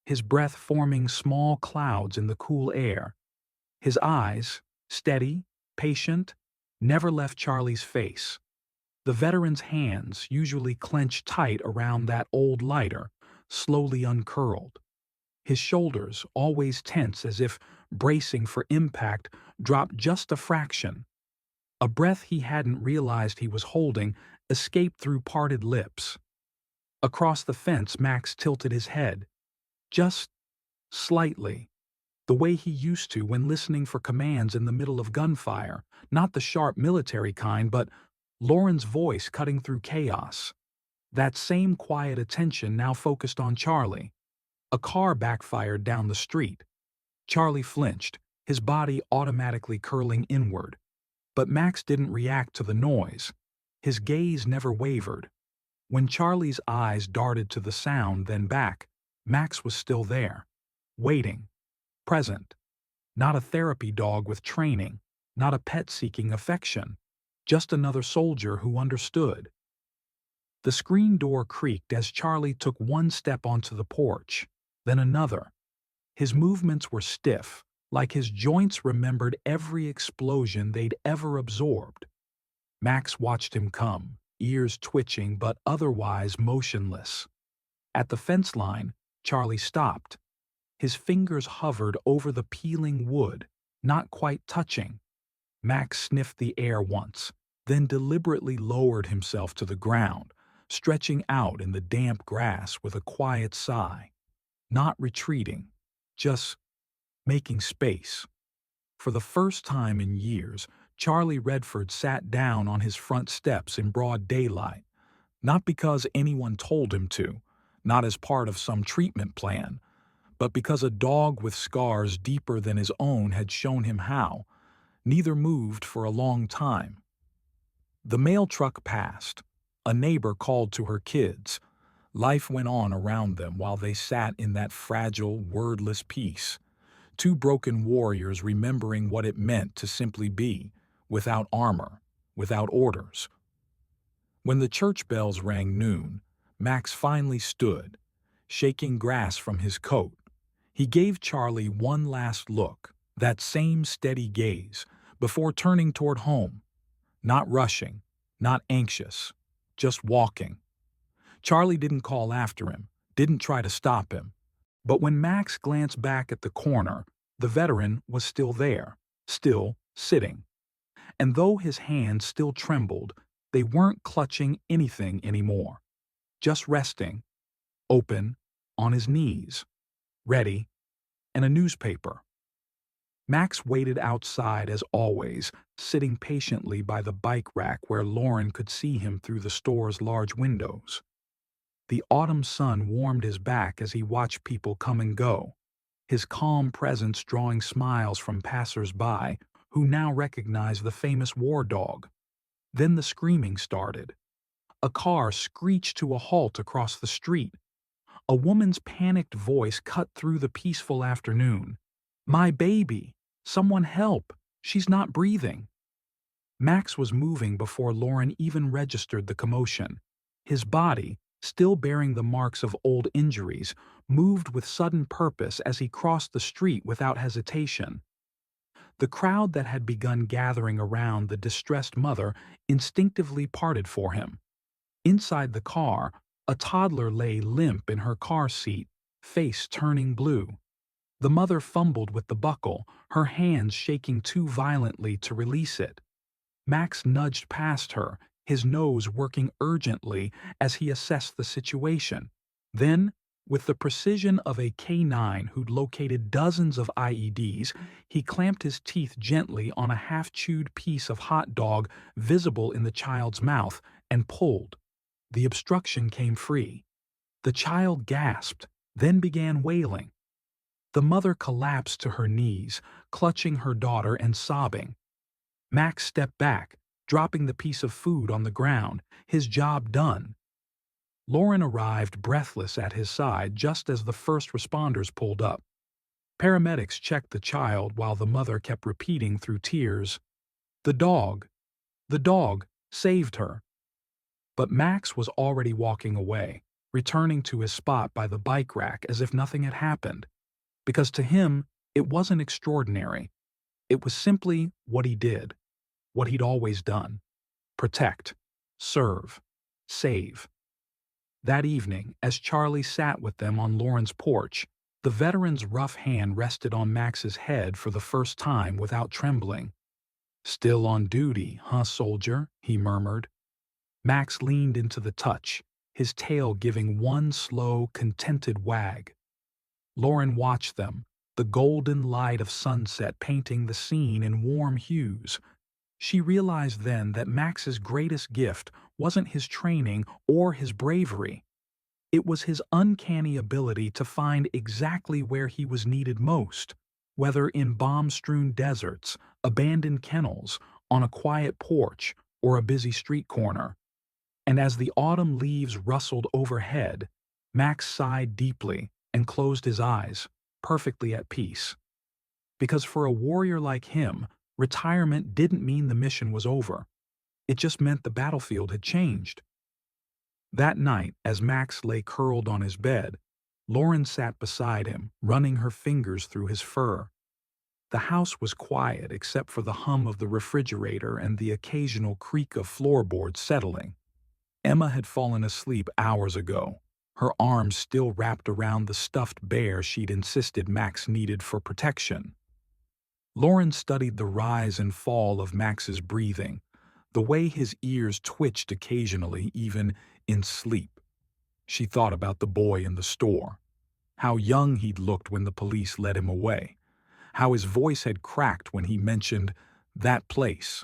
his breath forming small clouds in the cool air. His eyes, steady, patient, never left Charlie's face. The veteran's hands, usually clenched tight around that old lighter, slowly uncurled. His shoulders, always tense as if bracing for impact, dropped just a fraction. A breath he hadn't realized he was holding escaped through parted lips. Across the fence, Max tilted his head, just slightly, the way he used to when listening for commands in the middle of gunfire, not the sharp military kind, but Lauren's voice cutting through chaos. That same quiet attention now focused on Charlie. A car backfired down the street. Charlie flinched, his body automatically curling inward. But Max didn't react to the noise. His gaze never wavered. When Charlie's eyes darted to the sound, then back, Max was still there, waiting, present. Not a therapy dog with training, not a pet seeking affection, just another soldier who understood. The screen door creaked as Charlie took one step onto the porch, then another. His movements were stiff, like his joints remembered every explosion they'd ever absorbed. Max watched him come, ears twitching but otherwise motionless. At the fence line, Charlie stopped. His fingers hovered over the peeling wood, not quite touching. Max sniffed the air once, then deliberately lowered himself to the ground, stretching out in the damp grass with a quiet sigh. Not retreating, just making space. For the first time in years, Charlie Redford sat down on his front steps in broad daylight, not because anyone told him to, not as part of some treatment plan, but because a dog with scars deeper than his own had shown him how. Neither moved for a long time. The mail truck passed. A neighbor called to her kids. Life went on around them while they sat in that fragile, wordless peace. Two broken warriors remembering what it meant to simply be, without armor, without orders. When the church bells rang noon, Max finally stood, shaking grass from his coat. He gave Charlie one last look, that same steady gaze, before turning toward home. Not rushing, not anxious, just walking. Charlie didn't call after him, didn't try to stop him. But when Max glanced back at the corner, the veteran was still there, still sitting. And though his hands still trembled, they weren't clutching anything anymore. Just resting, open, on his knees, ready, and a newspaper. Max waited outside as always, sitting patiently by the bike rack where Lauren could see him through the store's large windows. The autumn sun warmed his back as he watched people come and go, his calm presence drawing smiles from passers-by who now recognized the famous war dog. Then the screaming started. A car screeched to a halt across the street. A woman's panicked voice cut through the peaceful afternoon. "My baby! Someone help! She's not breathing!" Max was moving before Lauren even registered the commotion. His body, still bearing the marks of old injuries, moved with sudden purpose as he crossed the street without hesitation. The crowd that had begun gathering around the distressed mother instinctively parted for him. Inside the car, a toddler lay limp in her car seat, face turning blue. The mother fumbled with the buckle, her hands shaking too violently to release it. Max nudged past her, his nose working urgently as he assessed the situation. Then, with the precision of a canine who'd located dozens of IEDs, he clamped his teeth gently on a half-chewed piece of hot dog visible in the child's mouth and pulled. The obstruction came free. The child gasped, then began wailing. The mother collapsed to her knees, clutching her daughter and sobbing. Max stepped back, dropping the piece of food on the ground, his job done. Lauren arrived breathless at his side just as the first responders pulled up. Paramedics checked the child while the mother kept repeating through tears, the dog, saved her." But Max was already walking away, returning to his spot by the bike rack as if nothing had happened. Because to him, it wasn't extraordinary. It was simply what he did, what he'd always done. Protect, serve, save. That evening, as Charlie sat with them on Lauren's porch, the veteran's rough hand rested on Max's head for the first time without trembling. "Still on duty, huh, soldier?" he murmured. Max leaned into the touch, his tail giving one slow, contented wag. Lauren watched them, the golden light of sunset painting the scene in warm hues. She realized then that Max's greatest gift wasn't his training or his bravery. It was his uncanny ability to find exactly where he was needed most, whether in bomb-strewn deserts, abandoned kennels, on a quiet porch, or a busy street corner. And as the autumn leaves rustled overhead, Max sighed deeply and closed his eyes, perfectly at peace. Because for a warrior like him, retirement didn't mean the mission was over. It just meant the battlefield had changed. That night, as Max lay curled on his bed, Lauren sat beside him, running her fingers through his fur. The house was quiet except for the hum of the refrigerator and the occasional creak of floorboards settling. Emma had fallen asleep hours ago, her arms still wrapped around the stuffed bear she'd insisted Max needed for protection. Lauren studied the rise and fall of Max's breathing, the way his ears twitched occasionally, even in sleep. She thought about the boy in the store, how young he'd looked when the police led him away, how his voice had cracked when he mentioned that place.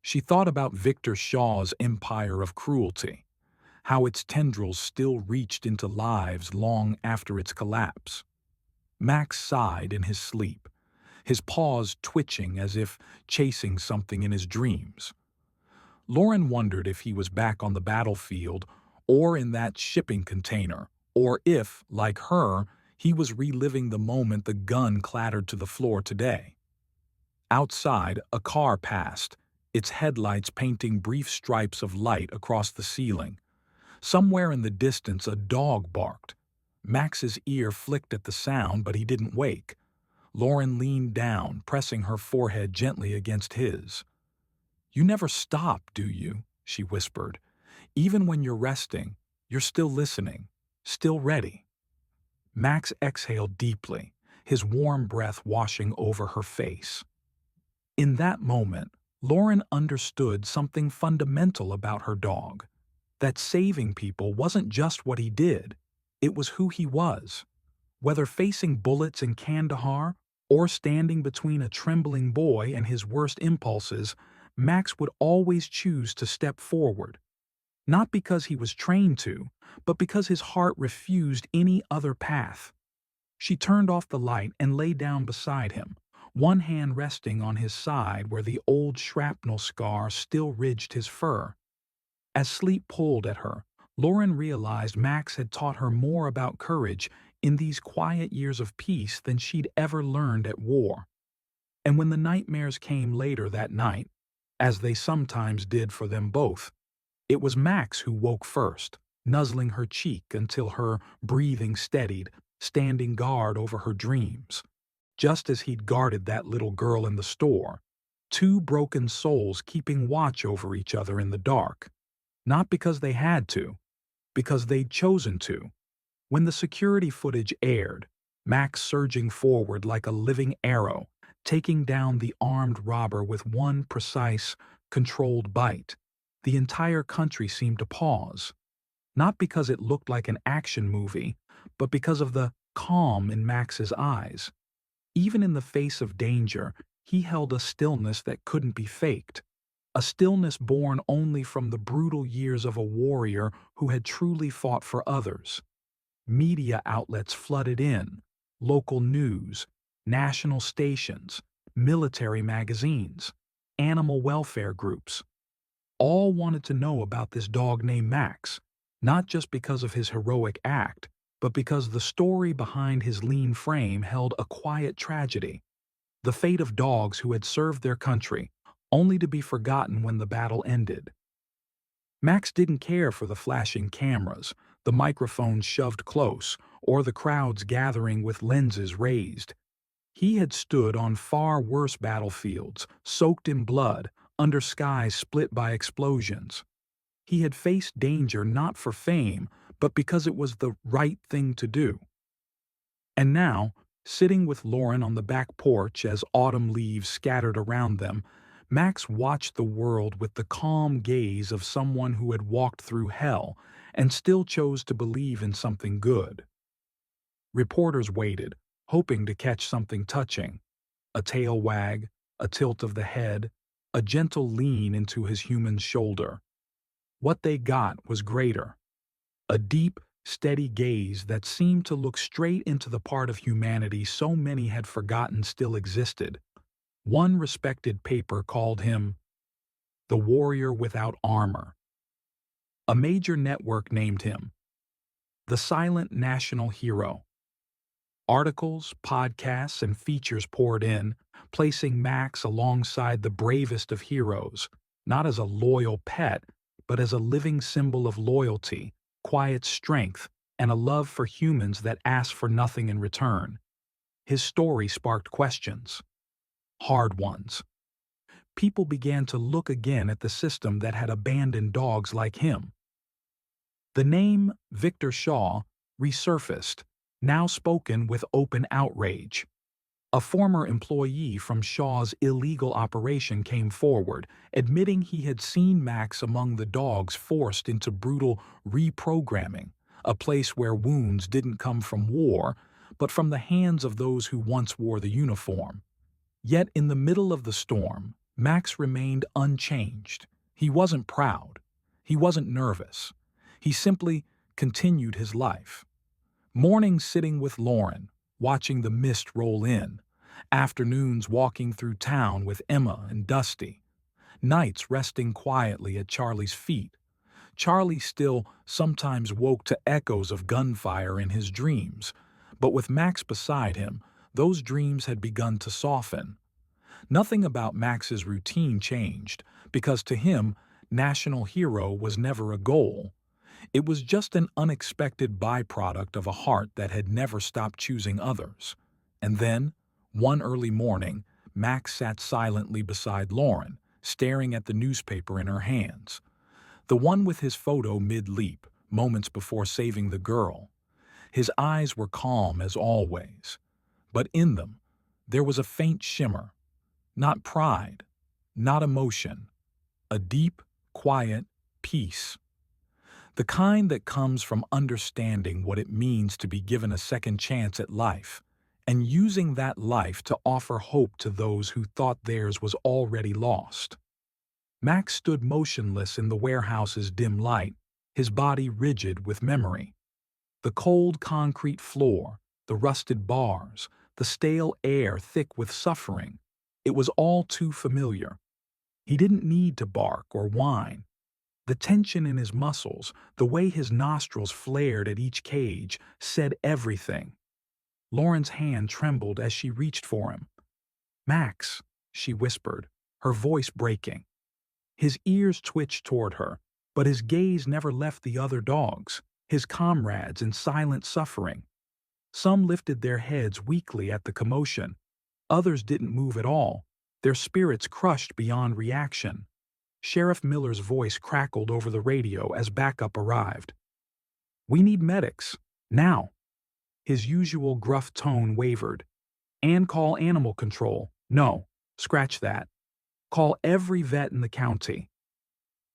She thought about Victor Shaw's empire of cruelty, how its tendrils still reached into lives long after its collapse. Max sighed in his sleep, his paws twitching as if chasing something in his dreams. Lauren wondered if he was back on the battlefield or in that shipping container, or if, like her, he was reliving the moment the gun clattered to the floor today. Outside, a car passed, its headlights painting brief stripes of light across the ceiling. Somewhere in the distance, a dog barked. Max's ear flicked at the sound, but he didn't wake. Lauren leaned down, pressing her forehead gently against his. "You never stop, do you?" she whispered. "Even when you're resting, you're still listening, still ready." Max exhaled deeply, his warm breath washing over her face. In that moment, Lauren understood something fundamental about her dog, that saving people wasn't just what he did, it was who he was. Whether facing bullets in Kandahar or standing between a trembling boy and his worst impulses, Max would always choose to step forward. Not because he was trained to, but because his heart refused any other path. She turned off the light and lay down beside him, one hand resting on his side where the old shrapnel scar still ridged his fur. As sleep pulled at her, Lauren realized Max had taught her more about courage in these quiet years of peace than she'd ever learned at war. And when the nightmares came later that night, as they sometimes did for them both, it was Max who woke first, nuzzling her cheek until her breathing steadied, standing guard over her dreams. just as he'd guarded that little girl in the store. Two broken souls keeping watch over each other in the dark. Not because they had to, because they'd chosen to. When the security footage aired, Max surging forward like a living arrow, taking down the armed robber with one precise, controlled bite, the entire country seemed to pause. Not because it looked like an action movie, but because of the calm in Max's eyes. Even in the face of danger, he held a stillness that couldn't be faked. A stillness born only from the brutal years of a warrior who had truly fought for others. Media outlets flooded in, local news, national stations, military magazines, animal welfare groups. All wanted to know about this dog named Max, not just because of his heroic act, but because the story behind his lean frame held a quiet tragedy. The fate of dogs who had served their country, only to be forgotten when the battle ended. Max didn't care for the flashing cameras, the microphones shoved close, or the crowds gathering with lenses raised. He had stood on far worse battlefields, soaked in blood, under skies split by explosions. He had faced danger not for fame, but because it was the right thing to do. And now, sitting with Lauren on the back porch as autumn leaves scattered around them, Max watched the world with the calm gaze of someone who had walked through hell and still chose to believe in something good. Reporters waited, hoping to catch something touching. A tail wag, a tilt of the head, a gentle lean into his human shoulder. What they got was greater. A deep, steady gaze that seemed to look straight into the part of humanity so many had forgotten still existed. One respected paper called him the warrior without armor. A major network named him the silent national hero. Articles, podcasts, and features poured in, placing Max alongside the bravest of heroes, not as a loyal pet, but as a living symbol of loyalty, quiet strength, and a love for humans that asked for nothing in return. His story sparked questions. Hard ones. People began to look again at the system that had abandoned dogs like him. The name Victor Shaw resurfaced, now spoken with open outrage. A former employee from Shaw's illegal operation came forward, admitting he had seen Max among the dogs forced into brutal reprogramming, a place where wounds didn't come from war, but from the hands of those who once wore the uniform. Yet in the middle of the storm, Max remained unchanged. He wasn't proud. He wasn't nervous. He simply continued his life. Mornings sitting with Lauren, watching the mist roll in. Afternoons walking through town with Emma and Dusty. Nights resting quietly at Charlie's feet. Charlie still sometimes woke to echoes of gunfire in his dreams, but with Max beside him, those dreams had begun to soften. Nothing about Max's routine changed, because to him, national hero was never a goal. It was just an unexpected byproduct of a heart that had never stopped choosing others. And then, one early morning, Max sat silently beside Lauren, staring at the newspaper in her hands. The one with his photo mid-leap, moments before saving the girl. His eyes were calm as always, but in them, there was a faint shimmer. Not pride, not emotion, a deep, quiet peace. The kind that comes from understanding what it means to be given a second chance at life, and using that life to offer hope to those who thought theirs was already lost. Max stood motionless in the warehouse's dim light, his body rigid with memory. The cold concrete floor, the rusted bars, the stale air thick with suffering. It was all too familiar. He didn't need to bark or whine. The tension in his muscles, the way his nostrils flared at each cage, said everything. Lauren's hand trembled as she reached for him. "Max," she whispered, her voice breaking. His ears twitched toward her, but his gaze never left the other dogs, his comrades in silent suffering. Some lifted their heads weakly at the commotion, Others didn't move at all, their spirits crushed beyond reaction. Sheriff Miller's voice crackled over the radio as backup arrived. "We need medics. Now." His usual gruff tone wavered. "And call animal control." "No. Scratch that. Call every vet in the county."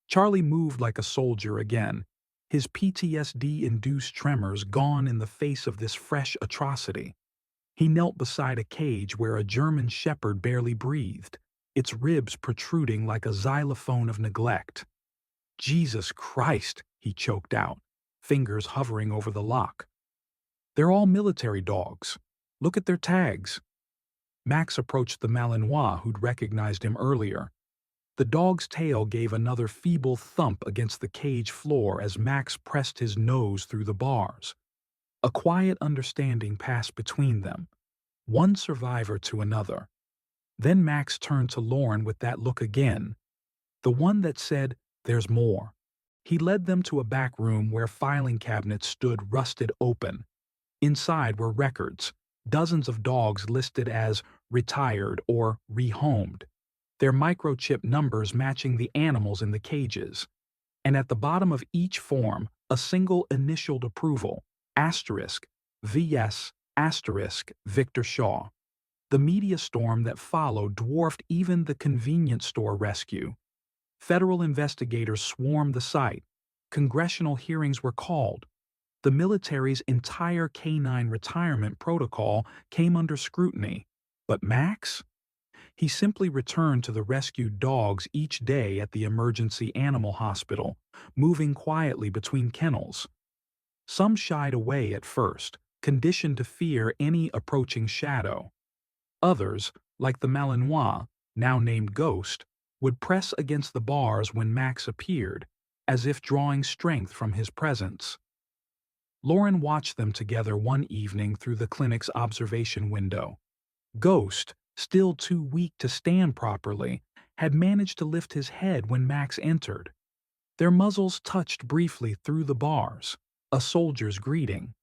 Charlie moved like a soldier again, his PTSD-induced tremors gone in the face of this fresh atrocity. He knelt beside a cage where a German shepherd barely breathed, its ribs protruding like a xylophone of neglect. "Jesus Christ," he choked out, fingers hovering over the lock. "They're all military dogs. Look at their tags." Max approached the Malinois who'd recognized him earlier. The dog's tail gave another feeble thump against the cage floor as Max pressed his nose through the bars. A quiet understanding passed between them, one survivor to another. Then Max turned to Lauren with that look again, the one that said, "There's more." He led them to a back room where filing cabinets stood rusted open. Inside were records, dozens of dogs listed as retired or rehomed, their microchip numbers matching the animals in the cages. And at the bottom of each form, a single initialed approval, *VS*, Victor Shaw. The media storm that followed dwarfed even the convenience store rescue. Federal investigators swarmed the site. Congressional hearings were called. The military's entire canine retirement protocol came under scrutiny. But Max? He simply returned to the rescued dogs each day at the emergency animal hospital, moving quietly between kennels. Some shied away at first, conditioned to fear any approaching shadow. Others, like the Malinois, now named Ghost, would press against the bars when Max appeared, as if drawing strength from his presence. Lauren watched them together one evening through the clinic's observation window. Ghost, still too weak to stand properly, had managed to lift his head when Max entered. Their muzzles touched briefly through the bars, a soldier's greeting.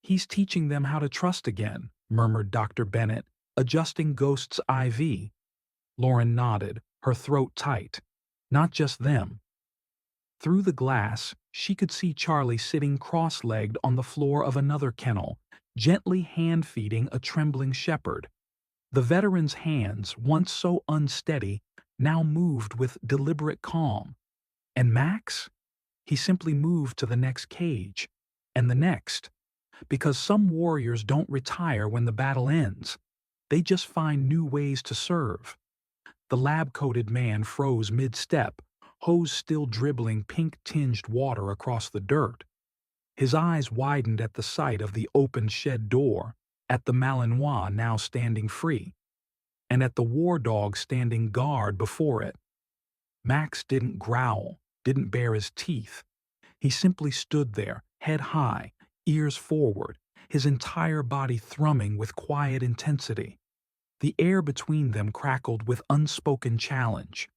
"He's teaching them how to trust again," murmured Dr. Bennett, adjusting Ghost's IV. Lauren nodded, her throat tight. Not just them. Through the glass, she could see Charlie sitting cross-legged on the floor of another kennel, gently hand-feeding a trembling shepherd. The veteran's hands, once so unsteady, now moved with deliberate calm. And Max? He simply moved to the next cage, and the next. Because some warriors don't retire when the battle ends. They just find new ways to serve. The lab-coated man froze mid-step, hose still dribbling pink-tinged water across the dirt. His eyes widened at the sight of the open shed door, at the Malinois now standing free, and at the war dog standing guard before it. Max didn't growl, didn't bare his teeth. He simply stood there, head high, ears forward, his entire body thrumming with quiet intensity. The air between them crackled with unspoken challenge.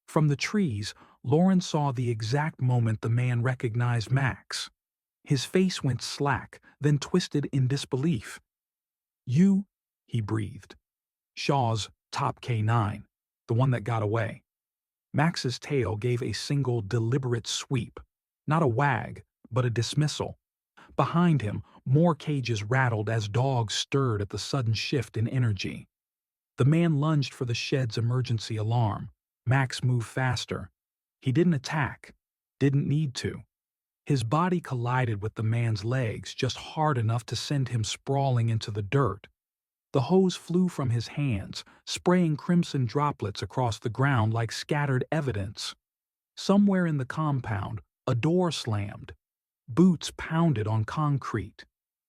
From the trees, Lauren saw the exact moment the man recognized Max. His face went slack, then twisted in disbelief. "You," he breathed. "Shaw's top K9, the one that got away." Max's tail gave a single deliberate sweep, not a wag, but a dismissal. Behind him, more cages rattled as dogs stirred at the sudden shift in energy. The man lunged for the shed's emergency alarm. Max moved faster. He didn't attack, didn't need to. His body collided with the man's legs just hard enough to send him sprawling into the dirt. The hose flew from his hands, spraying crimson droplets across the ground like scattered evidence. Somewhere in the compound, a door slammed. Boots pounded on concrete.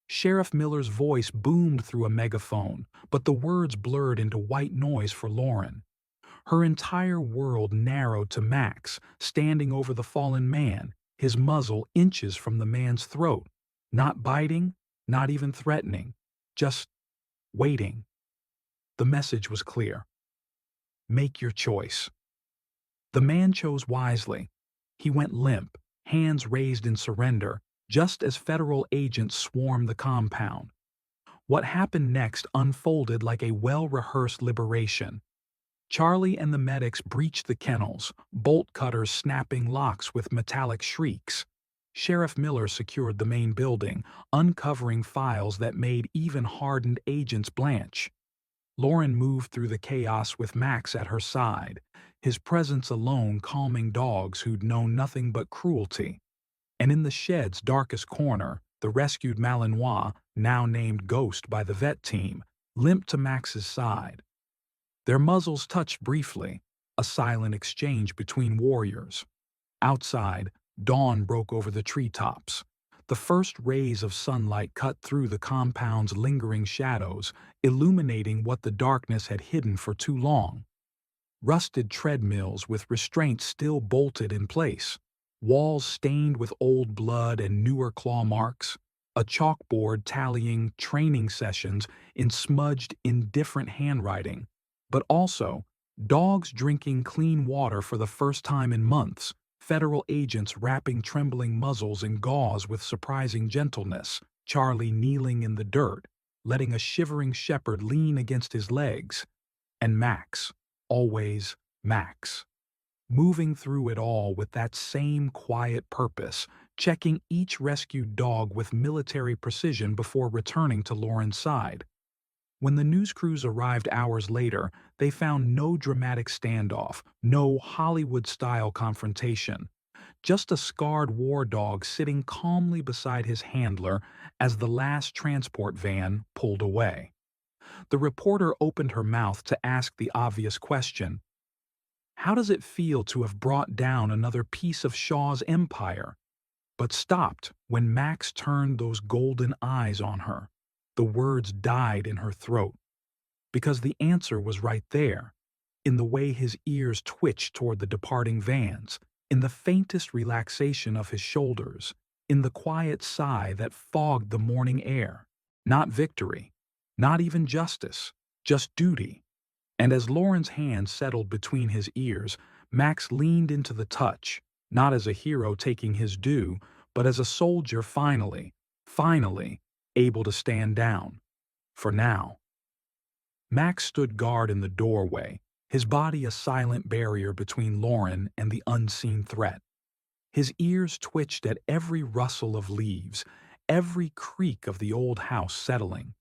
Sheriff Miller's voice boomed through a megaphone, but the words blurred into white noise for Lauren. Her entire world narrowed to Max, standing over the fallen man, his muzzle inches from the man's throat. Not biting, not even threatening, just waiting. The message was clear. Make your choice. The man chose wisely. He went limp, hands raised in surrender, just as federal agents swarmed the compound. What happened next unfolded like a well-rehearsed liberation. Charlie and the medics breached the kennels, bolt cutters snapping locks with metallic shrieks. Sheriff Miller secured the main building, uncovering files that made even hardened agents blanch. Lauren moved through the chaos with Max at her side, his presence alone calming dogs who'd known nothing but cruelty. And in the shed's darkest corner, the rescued Malinois, now named Ghost by the vet team, limped to Max's side. Their muzzles touched briefly, a silent exchange between warriors. Outside, dawn broke over the treetops. The first rays of sunlight cut through the compound's lingering shadows, illuminating what the darkness had hidden for too long. Rusted treadmills with restraints still bolted in place, walls stained with old blood and newer claw marks, a chalkboard tallying training sessions in smudged, indifferent handwriting, but also dogs drinking clean water for the first time in months, federal agents wrapping trembling muzzles in gauze with surprising gentleness, Charlie kneeling in the dirt, letting a shivering shepherd lean against his legs, and Max, always Max, moving through it all with that same quiet purpose, checking each rescued dog with military precision before returning to Lauren's side. When the news crews arrived hours later, they found no dramatic standoff, no Hollywood-style confrontation, just a scarred war dog sitting calmly beside his handler as the last transport van pulled away. The reporter opened her mouth to ask the obvious question: how does it feel to have brought down another piece of Shaw's empire? But stopped when Max turned those golden eyes on her. The words died in her throat, because the answer was right there, in the way his ears twitched toward the departing vans, in the faintest relaxation of his shoulders, in the quiet sigh that fogged the morning air. Not victory, not even justice, just duty. And as Lauren's hand settled between his ears, Max leaned into the touch, not as a hero taking his due, but as a soldier finally, able to stand down. For now. Max stood guard in the doorway, his body a silent barrier between Lauren and the unseen threat. His ears twitched at every rustle of leaves, every creak of the old house settling.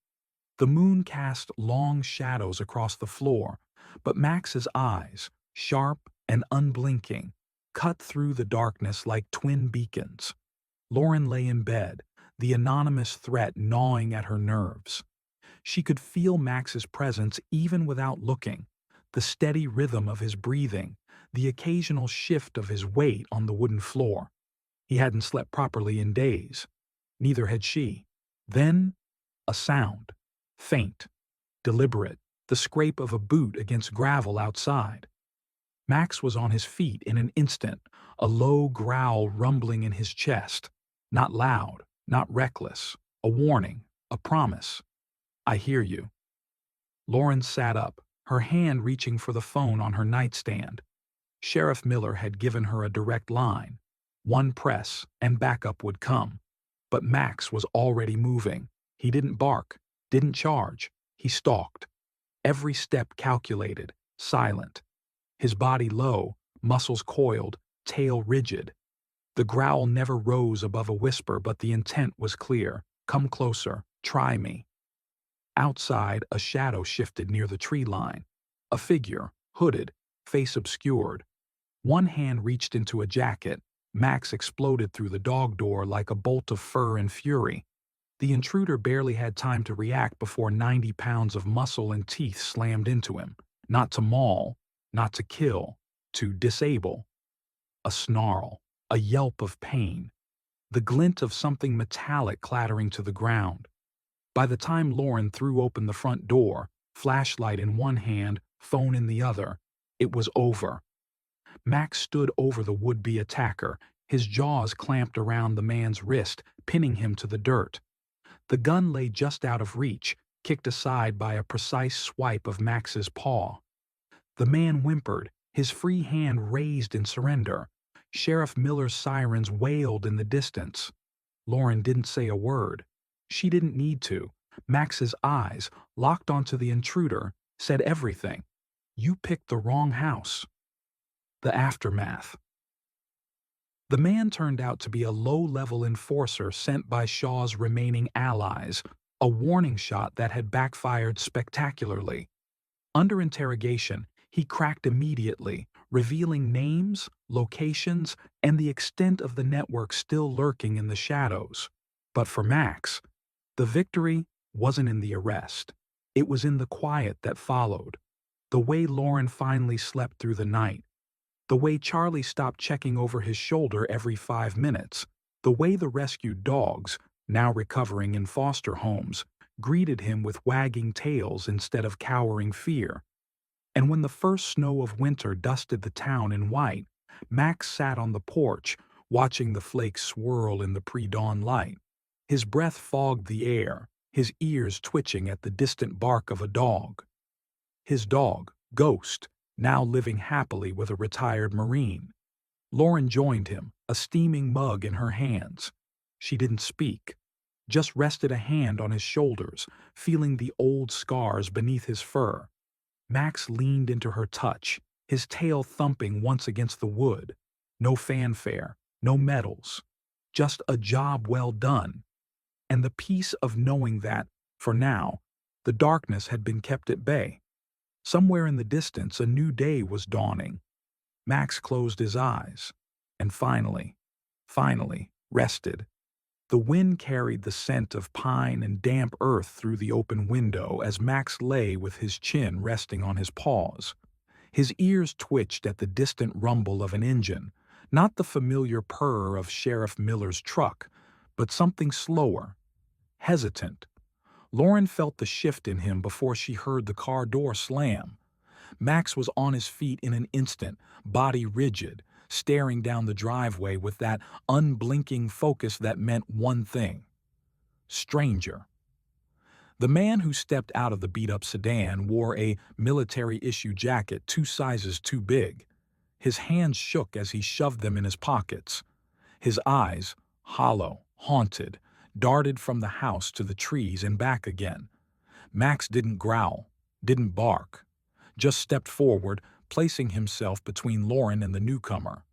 The moon cast long shadows across the floor, but Max's eyes, sharp and unblinking, cut through the darkness like twin beacons. Lauren lay in bed, the anonymous threat gnawing at her nerves. She could feel Max's presence even without looking, the steady rhythm of his breathing, the occasional shift of his weight on the wooden floor. He hadn't slept properly in days. Neither had she. Then, a sound. Faint, deliberate, the scrape of a boot against gravel outside. Max was on his feet in an instant, a low growl rumbling in his chest. Not loud, not reckless. A warning, a promise. I hear you. Lauren sat up, her hand reaching for the phone on her nightstand. Sheriff Miller had given her a direct line. One press, and backup would come. But Max was already moving. He didn't bark, didn't charge. He stalked. Every step calculated, silent. His body low, muscles coiled, tail rigid. The growl never rose above a whisper, but the intent was clear. Come closer, try me. Outside, a shadow shifted near the tree line. A figure, hooded, face obscured. One hand reached into a jacket. Max exploded through the dog door like a bolt of fur and fury. The intruder barely had time to react before 90 pounds of muscle and teeth slammed into him. Not to maul, not to kill, to disable. A snarl, a yelp of pain. The glint of something metallic clattering to the ground. By the time Lauren threw open the front door, flashlight in one hand, phone in the other, it was over. Max stood over the would-be attacker, his jaws clamped around the man's wrist, pinning him to the dirt. The gun lay just out of reach, kicked aside by a precise swipe of Max's paw. The man whimpered, his free hand raised in surrender. Sheriff Miller's sirens wailed in the distance. Lauren didn't say a word. She didn't need to. Max's eyes, locked onto the intruder, said everything. You picked the wrong house. The aftermath. The man turned out to be a low-level enforcer sent by Shaw's remaining allies, a warning shot that had backfired spectacularly. Under interrogation, he cracked immediately, revealing names, locations, and the extent of the network still lurking in the shadows. But for Max, the victory wasn't in the arrest. It was in the quiet that followed. The way Lauren finally slept through the night. The way Charlie stopped checking over his shoulder every 5 minutes. The way the rescued dogs, now recovering in foster homes, greeted him with wagging tails instead of cowering fear. And when the first snow of winter dusted the town in white, Max sat on the porch, watching the flakes swirl in the pre-dawn light. His breath fogged the air, his ears twitching at the distant bark of a dog. His dog, Ghost, now living happily with a retired Marine. Lauren joined him, a steaming mug in her hands. She didn't speak, just rested a hand on his shoulders, feeling the old scars beneath his fur. Max leaned into her touch, his tail thumping once against the wood. No fanfare, no medals, just a job well done. And the peace of knowing that, for now, the darkness had been kept at bay. Somewhere in the distance, a new day was dawning. Max closed his eyes, and finally, rested. The wind carried the scent of pine and damp earth through the open window as Max lay with his chin resting on his paws. His ears twitched at the distant rumble of an engine, not the familiar purr of Sheriff Miller's truck, but something slower, hesitant. Lauren felt the shift in him before she heard the car door slam. Max was on his feet in an instant, body rigid, staring down the driveway with that unblinking focus that meant one thing: stranger. The man who stepped out of the beat-up sedan wore a military-issue jacket 2 sizes too big. His hands shook as he shoved them in his pockets. His eyes, hollow, haunted, darted from the house to the trees and back again. Max didn't growl, didn't bark, just stepped forward, placing himself between Lauren and the newcomer.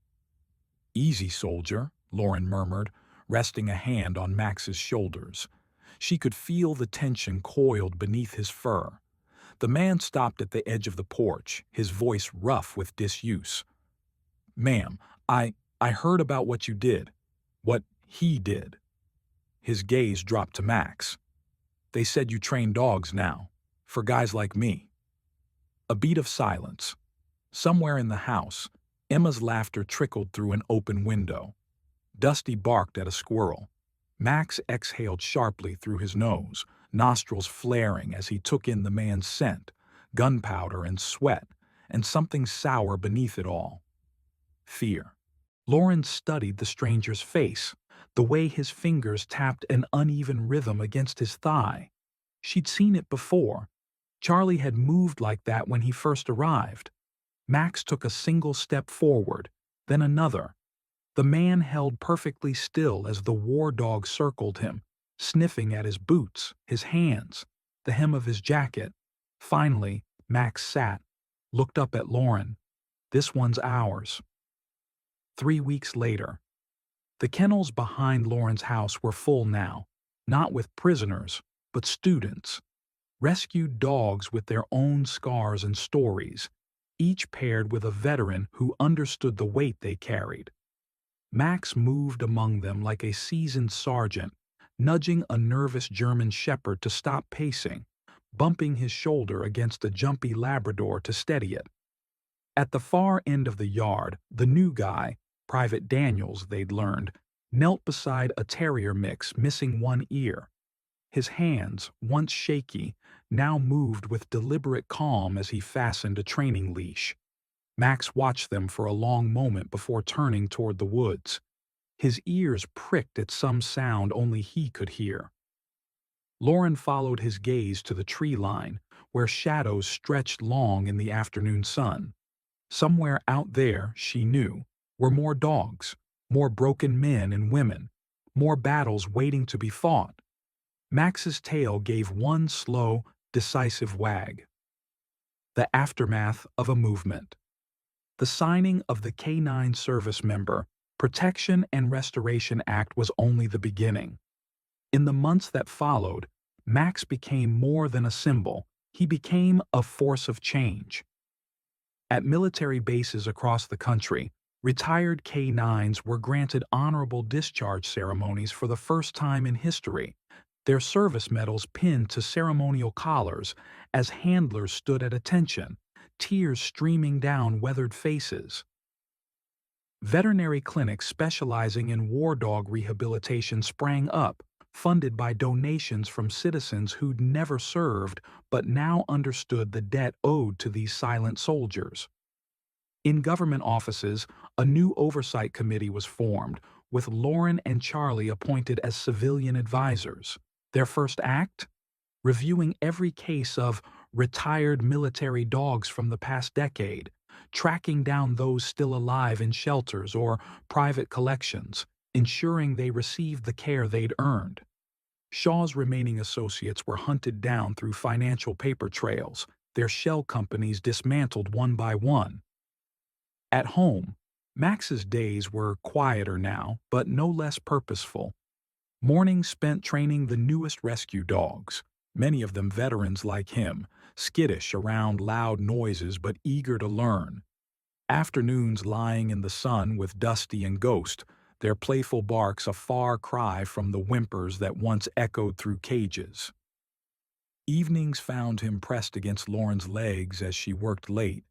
"Easy, soldier," Lauren murmured, resting a hand on Max's shoulders. She could feel the tension coiled beneath his fur. The man stopped at the edge of the porch, his voice rough with disuse. "Ma'am, I heard about what you did. What he did." His gaze dropped to Max. "They said you train dogs now, for guys like me." A beat of silence. Somewhere in the house, Emma's laughter trickled through an open window. Dusty barked at a squirrel. Max exhaled sharply through his nose, nostrils flaring as he took in the man's scent, gunpowder and sweat, and something sour beneath it all: fear. Lauren studied the stranger's face, the way his fingers tapped an uneven rhythm against his thigh. She'd seen it before. Charlie had moved like that when he first arrived. Max took a single step forward, then another. The man held perfectly still as the war dog circled him, sniffing at his boots, his hands, the hem of his jacket. Finally, Max sat, looked up at Lauren. "This one's ours." 3 weeks later. The kennels behind Lauren's house were full now, not with prisoners, but students. Rescued dogs with their own scars and stories, each paired with a veteran who understood the weight they carried. Max moved among them like a seasoned sergeant, nudging a nervous German shepherd to stop pacing, bumping his shoulder against a jumpy Labrador to steady it. At the far end of the yard, the new guy, Private Daniels, they'd learned, knelt beside a terrier mix missing one ear. His hands, once shaky, now moved with deliberate calm as he fastened a training leash. Max watched them for a long moment before turning toward the woods. His ears pricked at some sound only he could hear. Lauren followed his gaze to the tree line, where shadows stretched long in the afternoon sun. Somewhere out there, she knew, were more dogs, more broken men and women, more battles waiting to be fought. Max's tail gave one slow, decisive wag. The aftermath of a movement. The signing of the K-9 Service Member Protection and Restoration Act was only the beginning. In the months that followed, Max became more than a symbol. He became a force of change. At military bases across the country, retired K-9s were granted honorable discharge ceremonies for the first time in history, their service medals pinned to ceremonial collars as handlers stood at attention, tears streaming down weathered faces. Veterinary clinics specializing in war dog rehabilitation sprang up, funded by donations from citizens who'd never served but now understood the debt owed to these silent soldiers. In government offices, a new oversight committee was formed, with Lauren and Charlie appointed as civilian advisors. Their first act? Reviewing every case of retired military dogs from the past decade, tracking down those still alive in shelters or private collections, ensuring they received the care they'd earned. Shaw's remaining associates were hunted down through financial paper trails, their shell companies dismantled one by one. At home, Max's days were quieter now, but no less purposeful. Mornings spent training the newest rescue dogs, many of them veterans like him, skittish around loud noises but eager to learn. Afternoons lying in the sun with Dusty and Ghost, their playful barks a far cry from the whimpers that once echoed through cages. Evenings found him pressed against Lauren's legs as she worked late,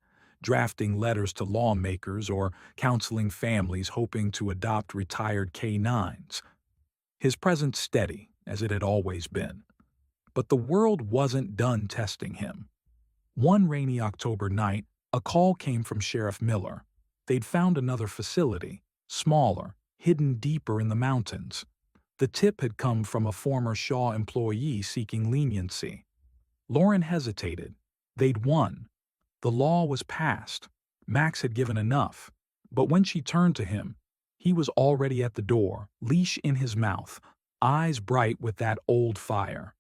drafting letters to lawmakers or counseling families hoping to adopt retired K-9s. His presence steady, as it had always been. But the world wasn't done testing him. One rainy October night, a call came from Sheriff Miller. They'd found another facility, smaller, hidden deeper in the mountains. The tip had come from a former Shaw employee seeking leniency. Lauren hesitated. They'd won. The law was passed. Max had given enough. But when she turned to him, he was already at the door, leash in his mouth, eyes bright with that old fire.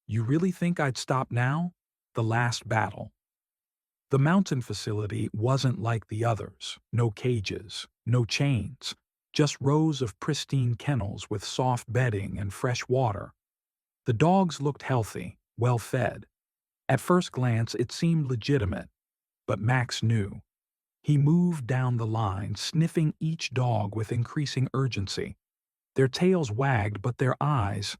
"You really think I'd stop now?" The last battle. The mountain facility wasn't like the others. No cages, no chains, just rows of pristine kennels with soft bedding and fresh water. The dogs looked healthy, well-fed. At first glance, it seemed legitimate, but Max knew. He moved down the line, sniffing each dog with increasing urgency. Their tails wagged, but their eyes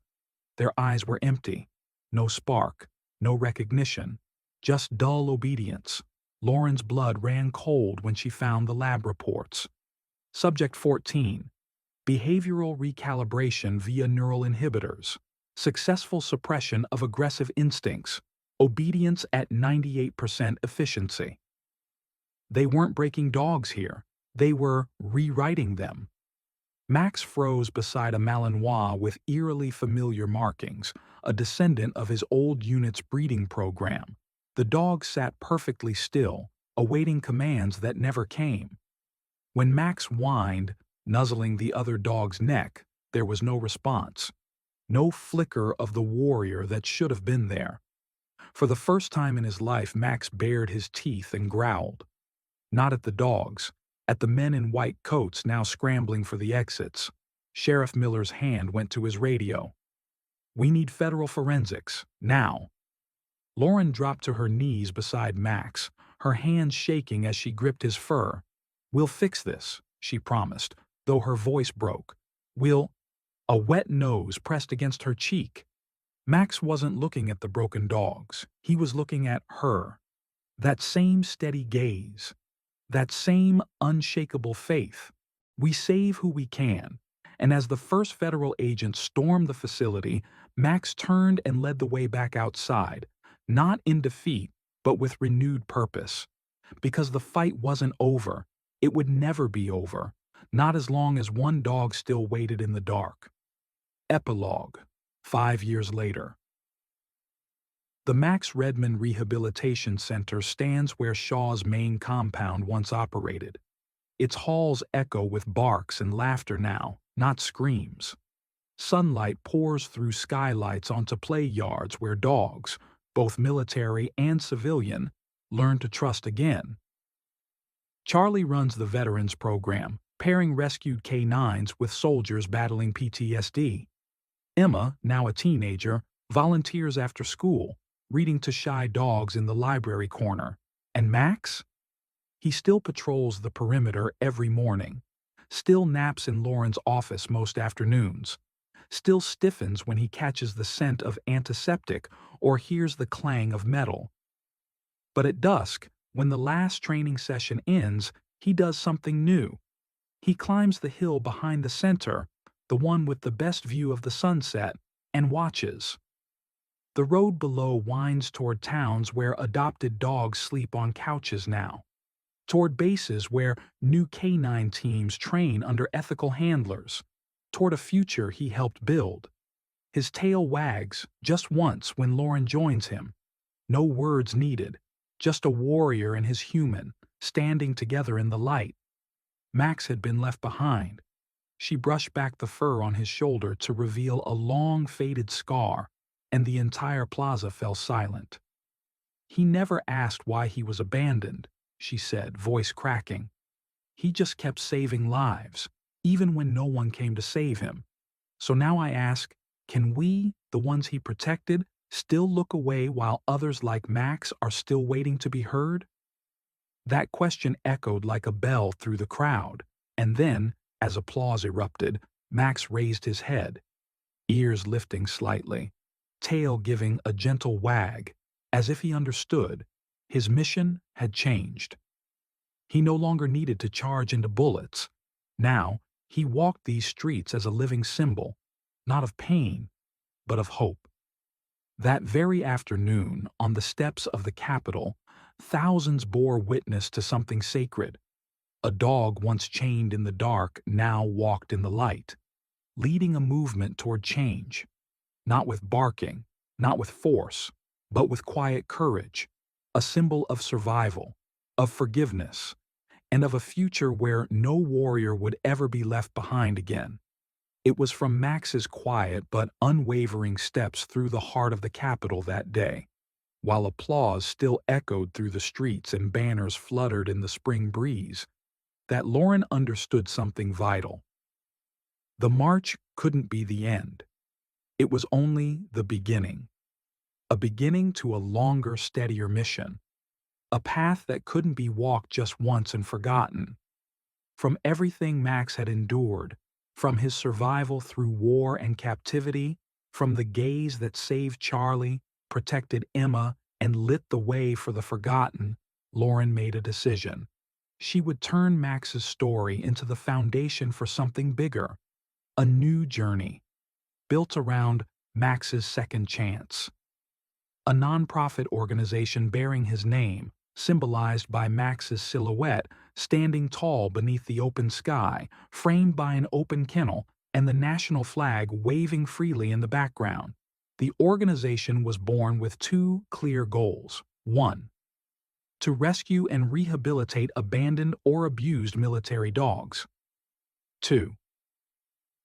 were empty. No spark, no recognition, just dull obedience. Lauren's blood ran cold when she found the lab reports. Subject 14. Behavioral recalibration via neural inhibitors. Successful suppression of aggressive instincts. Obedience at 98% efficiency. They weren't breaking dogs here. They were rewriting them. Max froze beside a Malinois with eerily familiar markings, a descendant of his old unit's breeding program. The dog sat perfectly still, awaiting commands that never came. When Max whined, nuzzling the other dog's neck, there was no response. No flicker of the warrior that should have been there. For the first time in his life, Max bared his teeth and growled. Not at the dogs, at the men in white coats now scrambling for the exits. Sheriff Miller's hand went to his radio. "We need federal forensics, now." Lauren dropped to her knees beside Max, her hands shaking as she gripped his fur. "We'll fix this," she promised, though her voice broke. "We'll—" A wet nose pressed against her cheek. Max wasn't looking at the broken dogs. He was looking at her. That same steady gaze. That same unshakable faith. We save who we can. And as the first federal agent stormed the facility, Max turned and led the way back outside, not in defeat, but with renewed purpose. Because the fight wasn't over. It would never be over, not as long as one dog still waited in the dark. Epilogue, 5 years later. The Max Redmond Rehabilitation Center stands where Shaw's main compound once operated. Its halls echo with barks and laughter now, not screams. Sunlight pours through skylights onto play yards where dogs, both military and civilian, learn to trust again. Charlie runs the Veterans Program, pairing rescued canines with soldiers battling PTSD. Emma, now a teenager, volunteers after school, reading to shy dogs in the library corner. And Max? He still patrols the perimeter every morning, still naps in Lauren's office most afternoons, still stiffens when he catches the scent of antiseptic or hears the clang of metal. But at dusk, when the last training session ends, he does something new. He climbs the hill behind the center, the one with the best view of the sunset, and watches. The road below winds toward towns where adopted dogs sleep on couches now, toward bases where new canine teams train under ethical handlers, toward a future he helped build. His tail wags just once when Lauren joins him. No words needed, just a warrior and his human, standing together in the light. Max had been left behind. She brushed back the fur on his shoulder to reveal a long, faded scar, and the entire plaza fell silent. He never asked why he was abandoned, she said, voice cracking. He just kept saving lives, even when no one came to save him. So now I ask, can we, the ones he protected, still look away while others like Max are still waiting to be heard? That question echoed like a bell through the crowd, and then, as applause erupted, Max raised his head, ears lifting slightly, tail giving a gentle wag, as if he understood. His mission had changed. He no longer needed to charge into bullets. Now, he walked these streets as a living symbol, not of pain, but of hope. That very afternoon, on the steps of the Capitol, thousands bore witness to something sacred. A dog once chained in the dark now walked in the light, leading a movement toward change, not with barking, not with force, but with quiet courage, a symbol of survival, of forgiveness, and of a future where no warrior would ever be left behind again. It was from Max's quiet but unwavering steps through the heart of the Capitol that day, while applause still echoed through the streets and banners fluttered in the spring breeze, that Lauren understood something vital. The march couldn't be the end. It was only the beginning. A beginning to a longer, steadier mission. A path that couldn't be walked just once and forgotten. From everything Max had endured, from his survival through war and captivity, from the gaze that saved Charlie, protected Emma, and lit the way for the forgotten, Lauren made a decision. She would turn Max's story into the foundation for something bigger, a new journey, built around Max's second chance. A nonprofit organization bearing his name, symbolized by Max's silhouette, standing tall beneath the open sky, framed by an open kennel, and the national flag waving freely in the background. The organization was born with two clear goals. 1. To rescue and rehabilitate abandoned or abused military dogs. 2.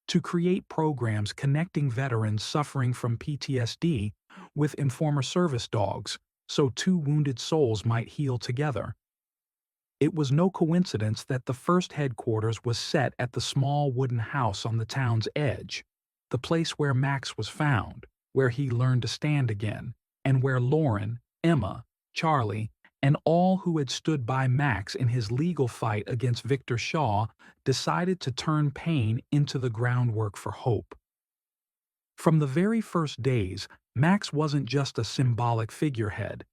To create programs connecting veterans suffering from PTSD with informer service dogs, so two wounded souls might heal together. It was no coincidence that the first headquarters was set at the small wooden house on the town's edge, the place where Max was found, where he learned to stand again, and where Lauren, Emma, Charlie, and all who had stood by Max in his legal fight against Victor Shaw decided to turn pain into the groundwork for hope. From the very first days, Max wasn't just a symbolic figurehead.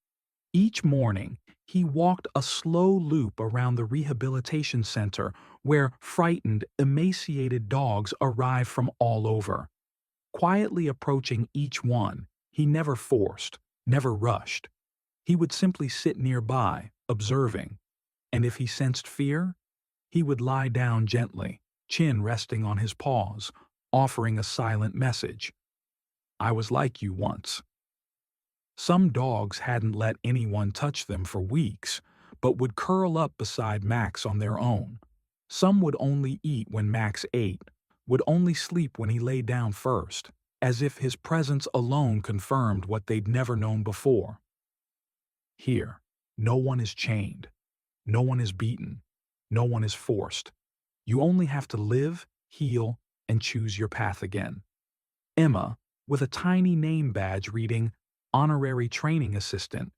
Each morning, he walked a slow loop around the rehabilitation center where frightened, emaciated dogs arrived from all over. Quietly approaching each one, he never forced, never rushed. He would simply sit nearby, observing, and if he sensed fear, he would lie down gently, chin resting on his paws, offering a silent message. I was like you once. Some dogs hadn't let anyone touch them for weeks, but would curl up beside Max on their own. Some would only eat when Max ate, would only sleep when he lay down first, as if his presence alone confirmed what they'd never known before. Here, no one is chained, no one is beaten, no one is forced. You only have to live, heal, and choose your path again. Emma, with a tiny name badge reading Honorary Training Assistant,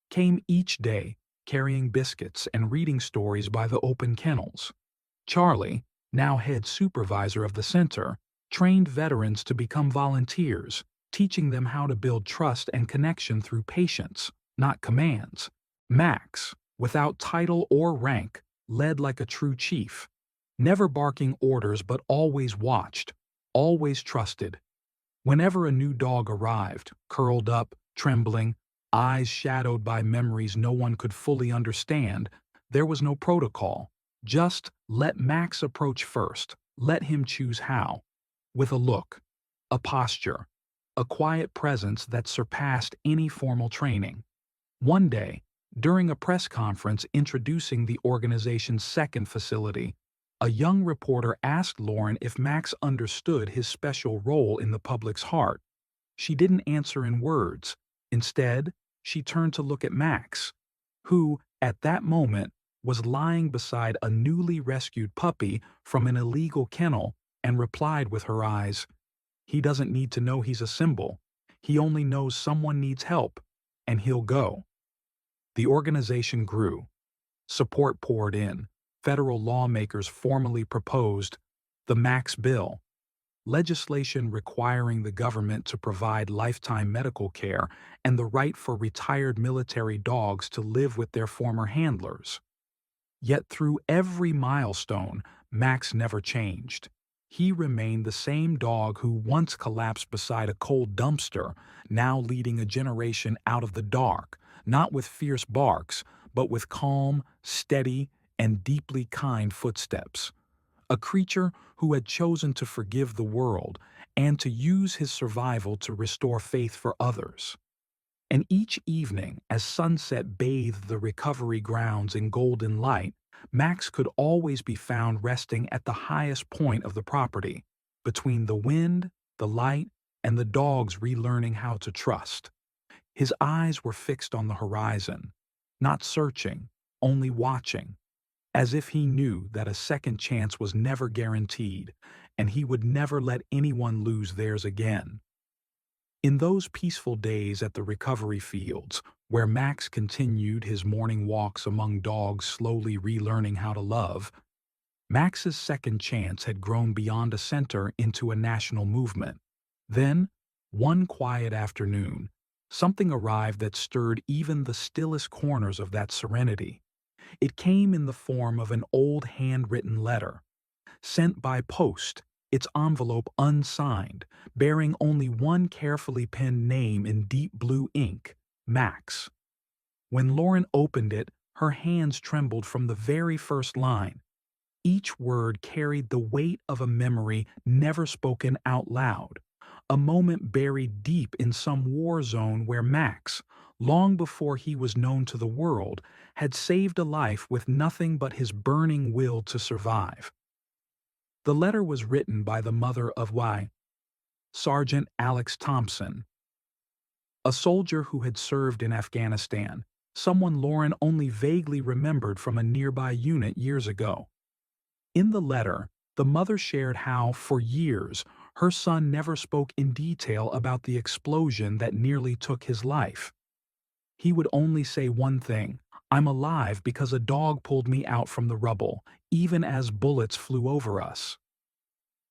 came each day carrying biscuits and reading stories by the open kennels. Charlie, now head supervisor of the center, trained veterans to become volunteers, teaching them how to build trust and connection through patience, not commands. Max, without title or rank, led like a true chief, never barking orders but always watched, always trusted. Whenever a new dog arrived, curled up, trembling, eyes shadowed by memories no one could fully understand, there was no protocol. Just let Max approach first, let him choose how. With a look, a posture, a quiet presence that surpassed any formal training. One day, during a press conference introducing the organization's second facility, a young reporter asked Lauren if Max understood his special role in the public's heart. She didn't answer in words. Instead, she turned to look at Max, who, at that moment, was lying beside a newly rescued puppy from an illegal kennel, and replied with her eyes, "He doesn't need to know he's a symbol. He only knows someone needs help, and he'll go." The organization grew. Support poured in. Federal lawmakers formally proposed the Max Bill, legislation requiring the government to provide lifetime medical care and the right for retired military dogs to live with their former handlers. Yet through every milestone, Max never changed. He remained the same dog who once collapsed beside a cold dumpster, now leading a generation out of the dark, not with fierce barks, but with calm, steady, and deeply kind footsteps. A creature who had chosen to forgive the world and to use his survival to restore faith for others. And each evening, as sunset bathed the recovery grounds in golden light, Max could always be found resting at the highest point of the property, between the wind, the light, and the dogs relearning how to trust. His eyes were fixed on the horizon, not searching, only watching, as if he knew that a second chance was never guaranteed, and he would never let anyone lose theirs again. In those peaceful days at the recovery fields, where Max continued his morning walks among dogs slowly relearning how to love, Max's second chance had grown beyond a center into a national movement. Then, one quiet afternoon, something arrived that stirred even the stillest corners of that serenity. It came in the form of an old handwritten letter, sent by post, its envelope unsigned, bearing only one carefully penned name in deep blue ink, Max. When Lauren opened it, her hands trembled from the very first line. Each word carried the weight of a memory never spoken out loud, a moment buried deep in some war zone where Max, long before he was known to the world, had saved a life with nothing but his burning will to survive. The letter was written by the mother of Sergeant Alex Thompson, a soldier who had served in Afghanistan, someone Lauren only vaguely remembered from a nearby unit years ago. In the letter, the mother shared how, for years, her son never spoke in detail about the explosion that nearly took his life. He would only say one thing: "I'm alive because a dog pulled me out from the rubble, even as bullets flew over us."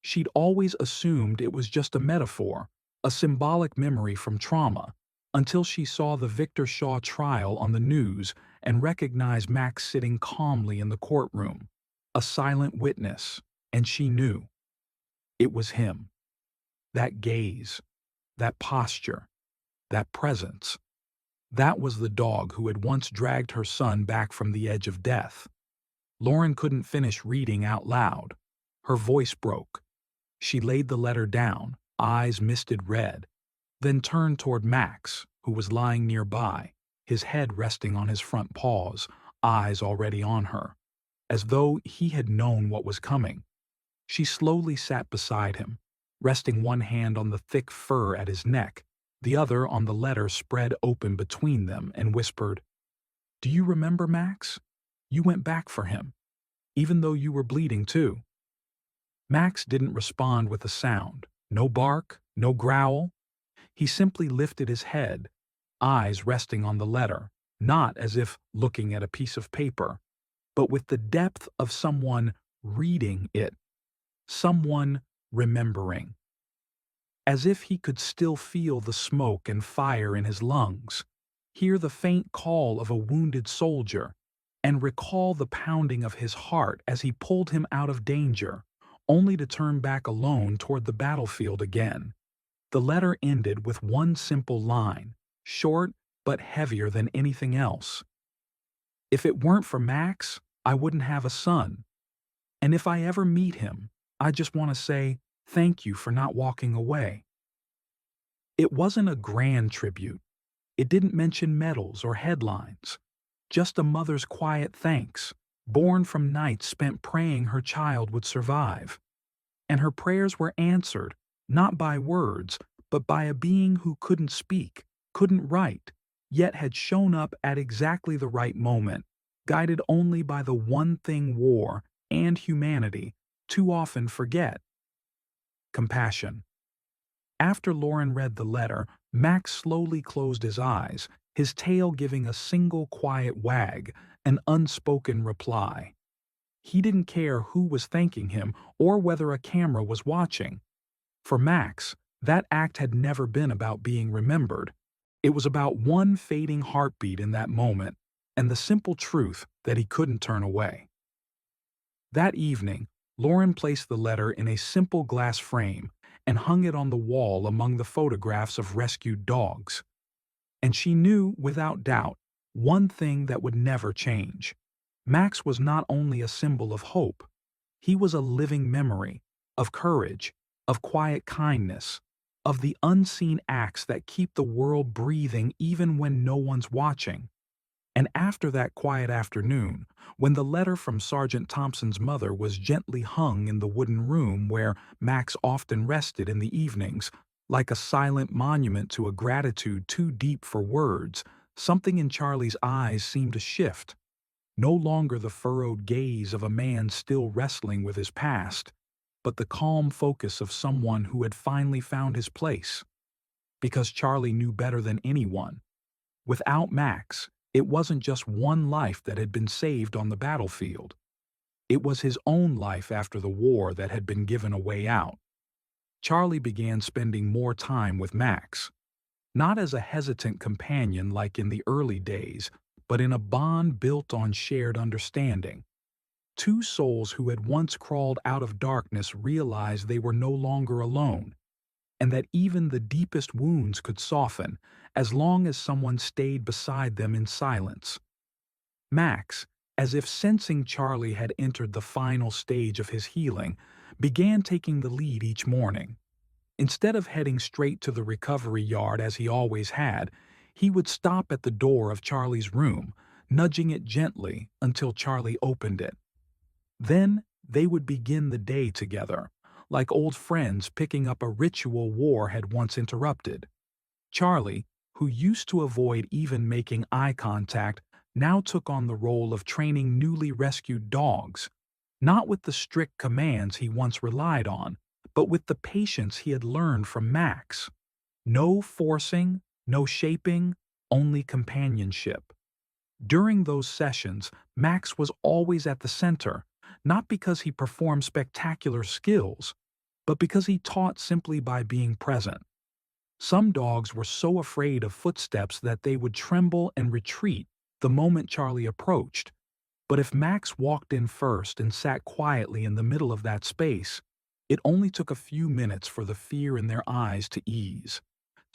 She'd always assumed it was just a metaphor, a symbolic memory from trauma, until she saw the Victor Shaw trial on the news and recognized Max sitting calmly in the courtroom, a silent witness, and she knew. It was him. That gaze, that posture, that presence. That was the dog who had once dragged her son back from the edge of death. Lauren couldn't finish reading out loud. Her voice broke. She laid the letter down, eyes misted red, then turned toward Max, who was lying nearby, his head resting on his front paws, eyes already on her, as though he had known what was coming. She slowly sat beside him, resting one hand on the thick fur at his neck, the other on the letter spread open between them, and whispered, "Do you remember, Max? You went back for him, even though you were bleeding too." Max didn't respond with a sound. No bark, no growl. He simply lifted his head, eyes resting on the letter, not as if looking at a piece of paper, but with the depth of someone reading it, someone remembering. As if he could still feel the smoke and fire in his lungs, hear the faint call of a wounded soldier, and recall the pounding of his heart as he pulled him out of danger, only to turn back alone toward the battlefield again. The letter ended with one simple line, short but heavier than anything else. "If it weren't for Max, I wouldn't have a son. And if I ever meet him, I just want to say thank you for not walking away." It wasn't a grand tribute. It didn't mention medals or headlines. Just a mother's quiet thanks, born from nights spent praying her child would survive. And her prayers were answered, not by words, but by a being who couldn't speak, couldn't write, yet had shown up at exactly the right moment, guided only by the one thing war and humanity too often forget: compassion. After Lauren read the letter, Max slowly closed his eyes, his tail giving a single quiet wag, an unspoken reply. He didn't care who was thanking him or whether a camera was watching. For Max, that act had never been about being remembered. It was about one fading heartbeat in that moment, and the simple truth that he couldn't turn away. That evening, Lauren placed the letter in a simple glass frame and hung it on the wall among the photographs of rescued dogs. And she knew, without doubt, one thing that would never change. Max was not only a symbol of hope, he was a living memory of courage, of quiet kindness, of the unseen acts that keep the world breathing even when no one's watching. And after that quiet afternoon, when the letter from Sergeant Thompson's mother was gently hung in the wooden room where Max often rested in the evenings, like a silent monument to a gratitude too deep for words, something in Charlie's eyes seemed to shift. No longer the furrowed gaze of a man still wrestling with his past, but the calm focus of someone who had finally found his place. Because Charlie knew better than anyone. Without Max, it wasn't just one life that had been saved on the battlefield. It was his own life after the war that had been given a way out. Charlie began spending more time with Max, not as a hesitant companion like in the early days, but in a bond built on shared understanding. Two souls who had once crawled out of darkness realized they were no longer alone, and that even the deepest wounds could soften as long as someone stayed beside them in silence. Max, as if sensing Charlie had entered the final stage of his healing, began taking the lead each morning. Instead of heading straight to the recovery yard as he always had, he would stop at the door of Charlie's room, nudging it gently until Charlie opened it. Then they would begin the day together, like old friends picking up a ritual war had once interrupted. Charlie, who used to avoid even making eye contact, now took on the role of training newly rescued dogs, not with the strict commands he once relied on, but with the patience he had learned from Max. No forcing, no shaping, only companionship. During those sessions, Max was always at the center, not because he performed spectacular skills, but because he taught simply by being present. Some dogs were so afraid of footsteps that they would tremble and retreat the moment Charlie approached. But if Max walked in first and sat quietly in the middle of that space, it only took a few minutes for the fear in their eyes to ease.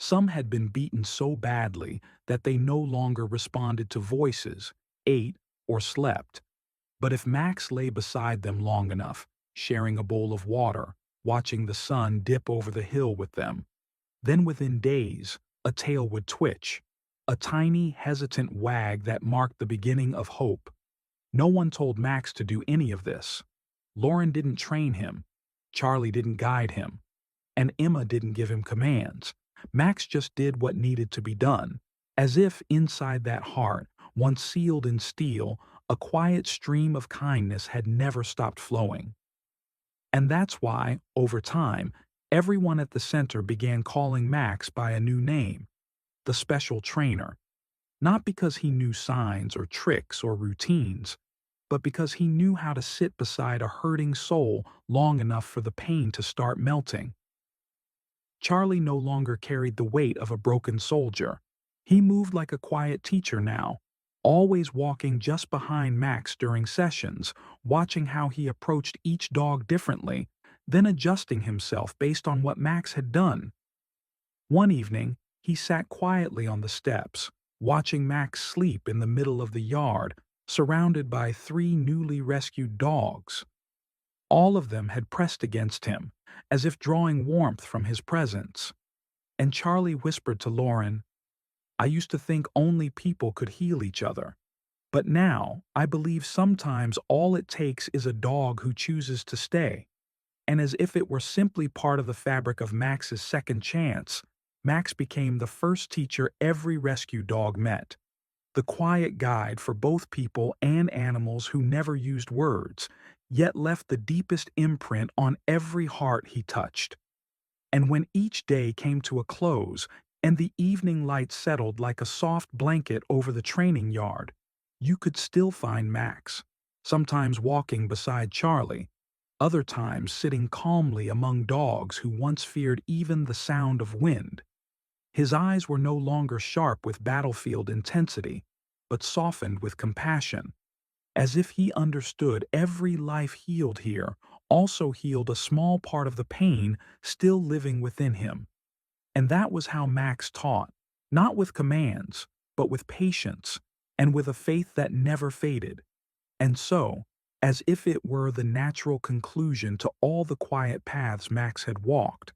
Some had been beaten so badly that they no longer responded to voices, ate, or slept. But if Max lay beside them long enough, sharing a bowl of water, watching the sun dip over the hill with them, then within days, a tail would twitch, a tiny, hesitant wag that marked the beginning of hope. No one told Max to do any of this. Lauren didn't train him. Charlie didn't guide him, and Emma didn't give him commands. Max just did what needed to be done, as if inside that heart, once sealed in steel, a quiet stream of kindness had never stopped flowing. And that's why, over time, everyone at the center began calling Max by a new name, the special trainer. Not because he knew signs or tricks or routines, but because he knew how to sit beside a hurting soul long enough for the pain to start melting. Charlie no longer carried the weight of a broken soldier. He moved like a quiet teacher now, always walking just behind Max during sessions, watching how he approached each dog differently, then adjusting himself based on what Max had done. One evening, he sat quietly on the steps, watching Max sleep in the middle of the yard, surrounded by 3 newly rescued dogs. All of them had pressed against him, as if drawing warmth from his presence. And Charlie whispered to Lauren, "I used to think only people could heal each other. But now, I believe sometimes all it takes is a dog who chooses to stay." And as if it were simply part of the fabric of Max's second chance, Max became the first teacher every rescue dog met. The quiet guide for both people and animals who never used words, yet left the deepest imprint on every heart he touched. And when each day came to a close and the evening light settled like a soft blanket over the training yard, you could still find Max, sometimes walking beside Charlie, other times sitting calmly among dogs who once feared even the sound of wind. His eyes were no longer sharp with battlefield intensity, but softened with compassion, as if he understood every life healed here also healed a small part of the pain still living within him. And that was how Max taught, not with commands, but with patience, and with a faith that never faded. And so, as if it were the natural conclusion to all the quiet paths Max had walked,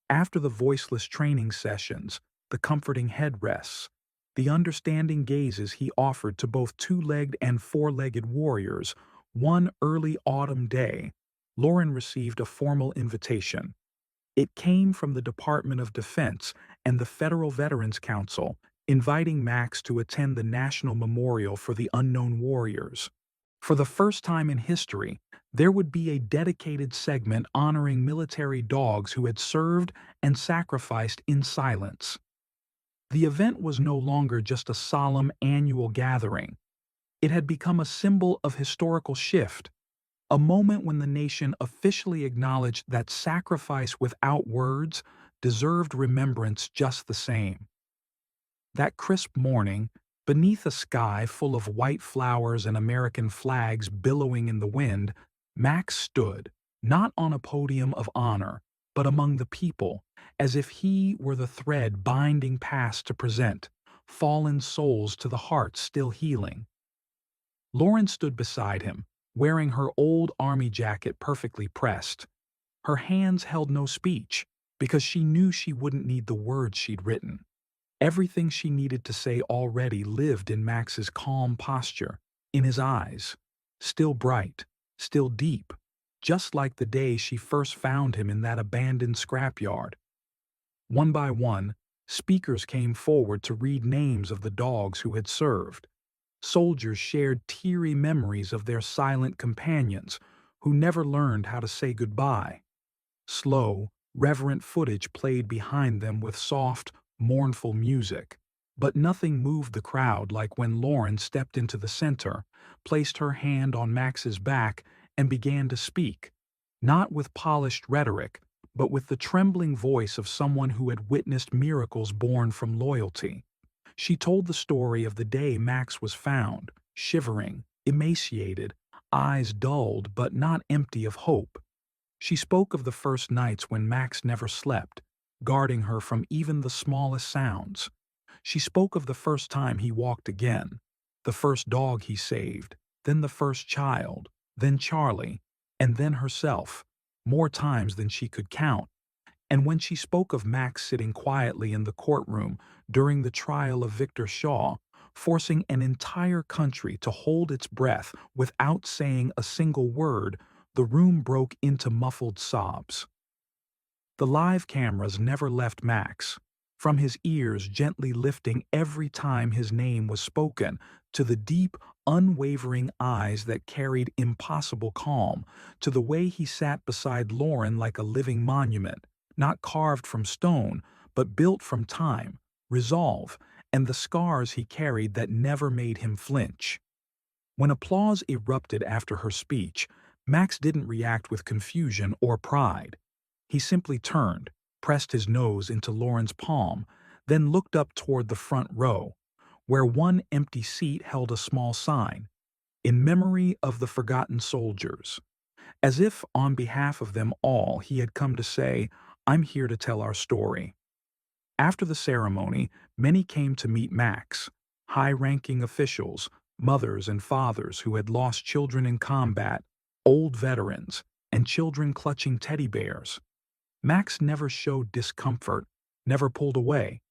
after the voiceless training sessions, the comforting headrests, the understanding gazes he offered to both two-legged and four-legged warriors, one early autumn day, Lauren received a formal invitation. It came from the Department of Defense and the Federal Veterans Council, inviting Max to attend the National Memorial for the Unknown Warriors. For the first time in history, there would be a dedicated segment honoring military dogs who had served and sacrificed in silence. The event was no longer just a solemn annual gathering. It had become a symbol of historical shift, a moment when the nation officially acknowledged that sacrifice without words deserved remembrance just the same. That crisp morning, beneath a sky full of white flowers and American flags billowing in the wind, Max stood, not on a podium of honor, but among the people, as if he were the thread binding past to present, fallen souls to the hearts still healing. Lauren stood beside him, wearing her old army jacket perfectly pressed. Her hands held no speech, because she knew she wouldn't need the words she'd written. Everything she needed to say already lived in Max's calm posture, in his eyes, still bright, still deep, just like the day she first found him in that abandoned scrapyard. One by one, speakers came forward to read names of the dogs who had served. Soldiers shared teary memories of their silent companions who never learned how to say goodbye. Slow, reverent footage played behind them with soft, mournful music. But nothing moved the crowd like when Lauren stepped into the center, placed her hand on Max's back, and began to speak, not with polished rhetoric, but with the trembling voice of someone who had witnessed miracles born from loyalty. She told the story of the day Max was found, shivering, emaciated, eyes dulled but not empty of hope. She spoke of the first nights when Max never slept, guarding her from even the smallest sounds. She spoke of the first time he walked again, the first dog he saved, then the first child, then Charlie, and then herself, more times than she could count. And when she spoke of Max sitting quietly in the courtroom during the trial of Victor Shaw, forcing an entire country to hold its breath without saying a single word, the room broke into muffled sobs. The live cameras never left Max, from his ears gently lifting every time his name was spoken, to the deep, unwavering eyes that carried impossible calm, to the way he sat beside Lauren like a living monument, not carved from stone, but built from time, resolve, and the scars he carried that never made him flinch. When applause erupted after her speech, Max didn't react with confusion or pride. He simply turned, pressed his nose into Lauren's palm, then looked up toward the front row, where one empty seat held a small sign, "In memory of the forgotten soldiers," as if on behalf of them all he had come to say, "I'm here to tell our story." After the ceremony, many came to meet Max, high-ranking officials, mothers and fathers who had lost children in combat, old veterans, and children clutching teddy bears. Max never showed discomfort, never pulled away.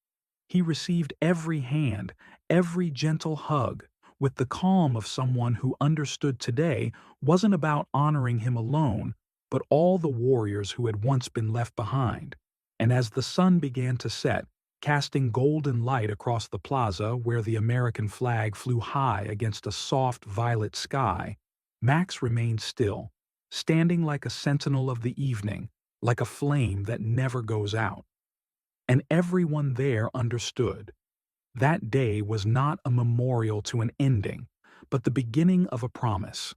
He received every hand, every gentle hug, with the calm of someone who understood today wasn't about honoring him alone, but all the warriors who had once been left behind. And as the sun began to set, casting golden light across the plaza where the American flag flew high against a soft violet sky, Max remained still, standing like a sentinel of the evening, like a flame that never goes out. And everyone there understood. That day was not a memorial to an ending, but the beginning of a promise,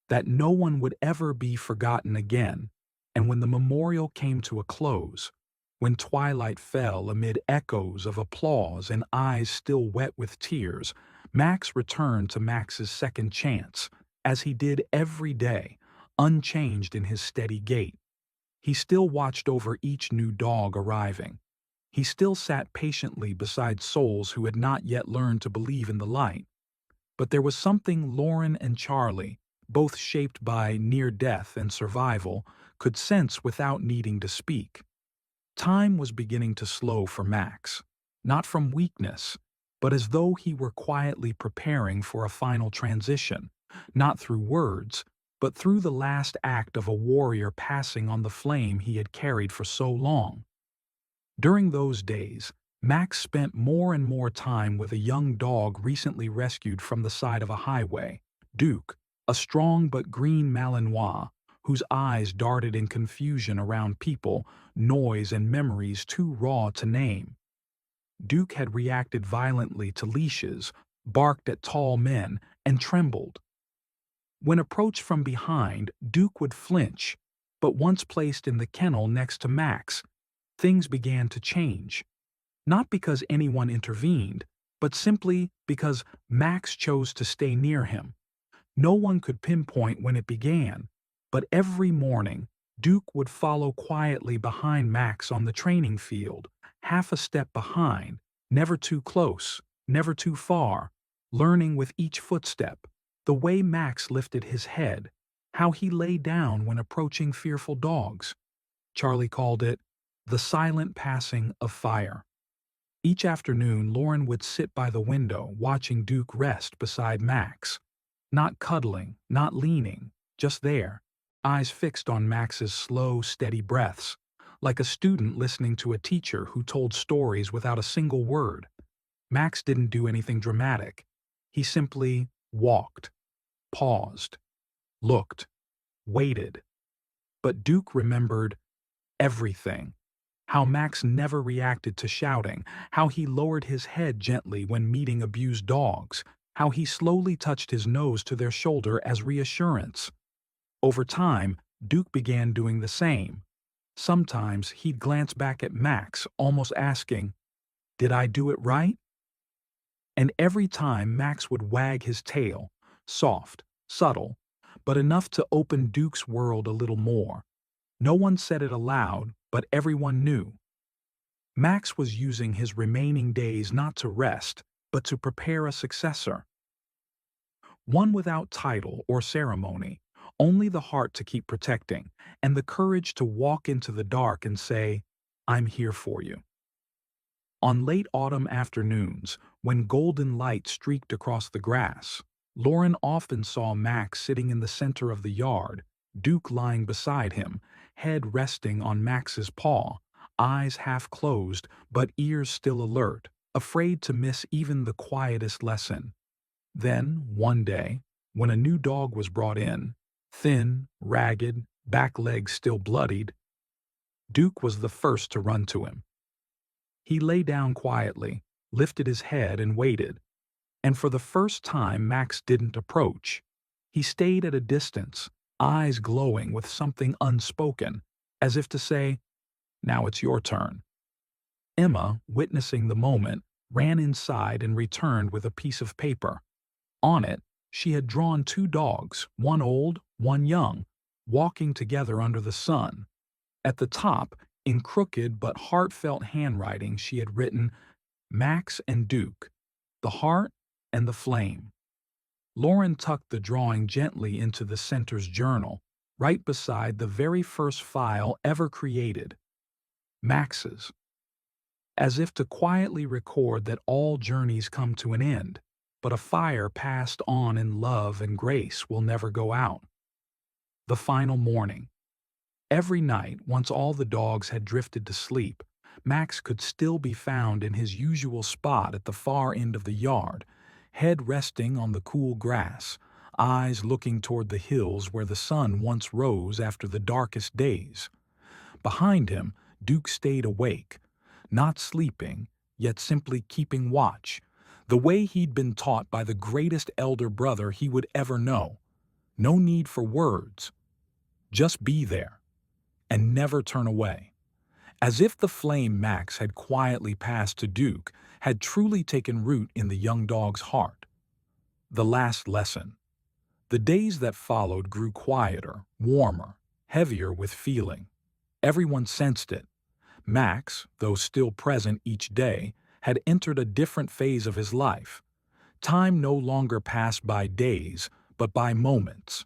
that no one would ever be forgotten again. And when the memorial came to a close, when twilight fell amid echoes of applause and eyes still wet with tears, Max returned to Max's second chance, as he did every day, unchanged in his steady gait. He still watched over each new dog arriving. He still sat patiently beside souls who had not yet learned to believe in the light. But there was something Lauren and Charlie, both shaped by near death and survival, could sense without needing to speak. Time was beginning to slow for Max, not from weakness, but as though he were quietly preparing for a final transition, not through words, but through the last act of a warrior passing on the flame he had carried for so long. During those days, Max spent more and more time with a young dog recently rescued from the side of a highway, Duke, a strong but green Malinois, whose eyes darted in confusion around people, noise, and memories too raw to name. Duke had reacted violently to leashes, barked at tall men, and trembled. When approached from behind, Duke would flinch, but once placed in the kennel next to Max, things began to change. Not because anyone intervened, but simply because Max chose to stay near him. No one could pinpoint when it began, but every morning, Duke would follow quietly behind Max on the training field, half a step behind, never too close, never too far, learning with each footstep, the way Max lifted his head, how he lay down when approaching fearful dogs. Charlie called it the silent passing of fire. Each afternoon, Lauren would sit by the window watching Duke rest beside Max. Not cuddling, not leaning, just there, eyes fixed on Max's slow, steady breaths, like a student listening to a teacher who told stories without a single word. Max didn't do anything dramatic. He simply walked, paused, looked, waited. But Duke remembered everything. How Max never reacted to shouting, how he lowered his head gently when meeting abused dogs, how he slowly touched his nose to their shoulder as reassurance. Over time, Duke began doing the same. Sometimes he'd glance back at Max, almost asking, "Did I do it right?" And every time Max would wag his tail, soft, subtle, but enough to open Duke's world a little more. No one said it aloud, but everyone knew. Max was using his remaining days not to rest, but to prepare a successor. One without title or ceremony, only the heart to keep protecting, and the courage to walk into the dark and say, "I'm here for you." On late autumn afternoons, when golden light streaked across the grass, Lauren often saw Max sitting in the center of the yard, Duke lying beside him, head resting on Max's paw, eyes half closed but ears still alert, afraid to miss even the quietest lesson. Then, one day, when a new dog was brought in, thin, ragged, back legs still bloodied, Duke was the first to run to him. He lay down quietly, lifted his head and waited, and for the first time Max didn't approach. He stayed at a distance, eyes glowing with something unspoken, as if to say, "Now it's your turn." Emma, witnessing the moment, ran inside and returned with a piece of paper. On it, she had drawn two dogs, one old, one young, walking together under the sun. At the top, in crooked but heartfelt handwriting, she had written, "Max and Duke, the heart and the flame." Lauren tucked the drawing gently into the center's journal, right beside the very first file ever created, Max's, as if to quietly record that all journeys come to an end, but a fire passed on in love and grace will never go out. The final morning. Every night, once all the dogs had drifted to sleep, Max could still be found in his usual spot at the far end of the yard, head resting on the cool grass, eyes looking toward the hills where the sun once rose after the darkest days. Behind him, Duke stayed awake, not sleeping, yet simply keeping watch, the way he'd been taught by the greatest elder brother he would ever know. No need for words. Just be there, and never turn away. As if the flame Max had quietly passed to Duke had truly taken root in the young dog's heart. The last lesson. The days that followed grew quieter, warmer, heavier with feeling. Everyone sensed it. Max, though still present each day, had entered a different phase of his life. Time no longer passed by days, but by moments.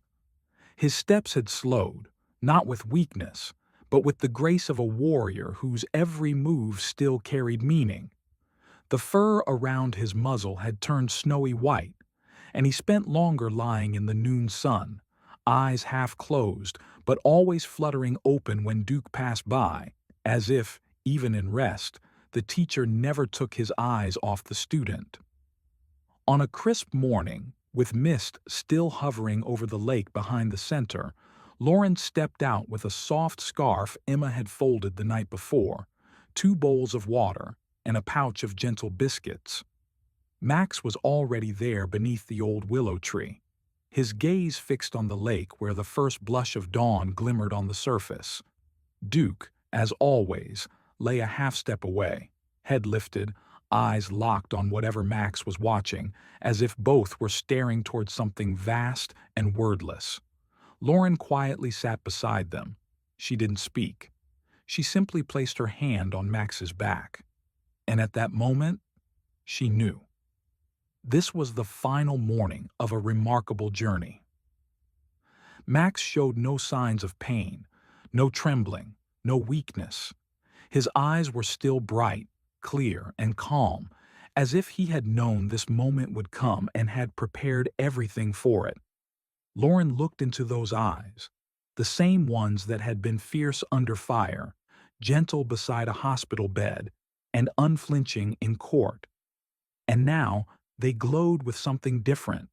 His steps had slowed, not with weakness, but with the grace of a warrior whose every move still carried meaning. The fur around his muzzle had turned snowy white, and he spent longer lying in the noon sun, eyes half closed, but always fluttering open when Duke passed by, as if, even in rest, the teacher never took his eyes off the student. On a crisp morning, with mist still hovering over the lake behind the center, Lauren stepped out with a soft scarf Emma had folded the night before, 2 bowls of water, and a pouch of gentle biscuits. Max was already there beneath the old willow tree, his gaze fixed on the lake where the first blush of dawn glimmered on the surface. Duke, as always, lay a half-step away, head lifted, eyes locked on whatever Max was watching, as if both were staring toward something vast and wordless. Lauren quietly sat beside them. She didn't speak. She simply placed her hand on Max's back. And at that moment, she knew. This was the final morning of a remarkable journey. Max showed no signs of pain, no trembling, no weakness. His eyes were still bright, clear, and calm, as if he had known this moment would come and had prepared everything for it. Lauren looked into those eyes, the same ones that had been fierce under fire, gentle beside a hospital bed, and unflinching in court. And now they glowed with something different.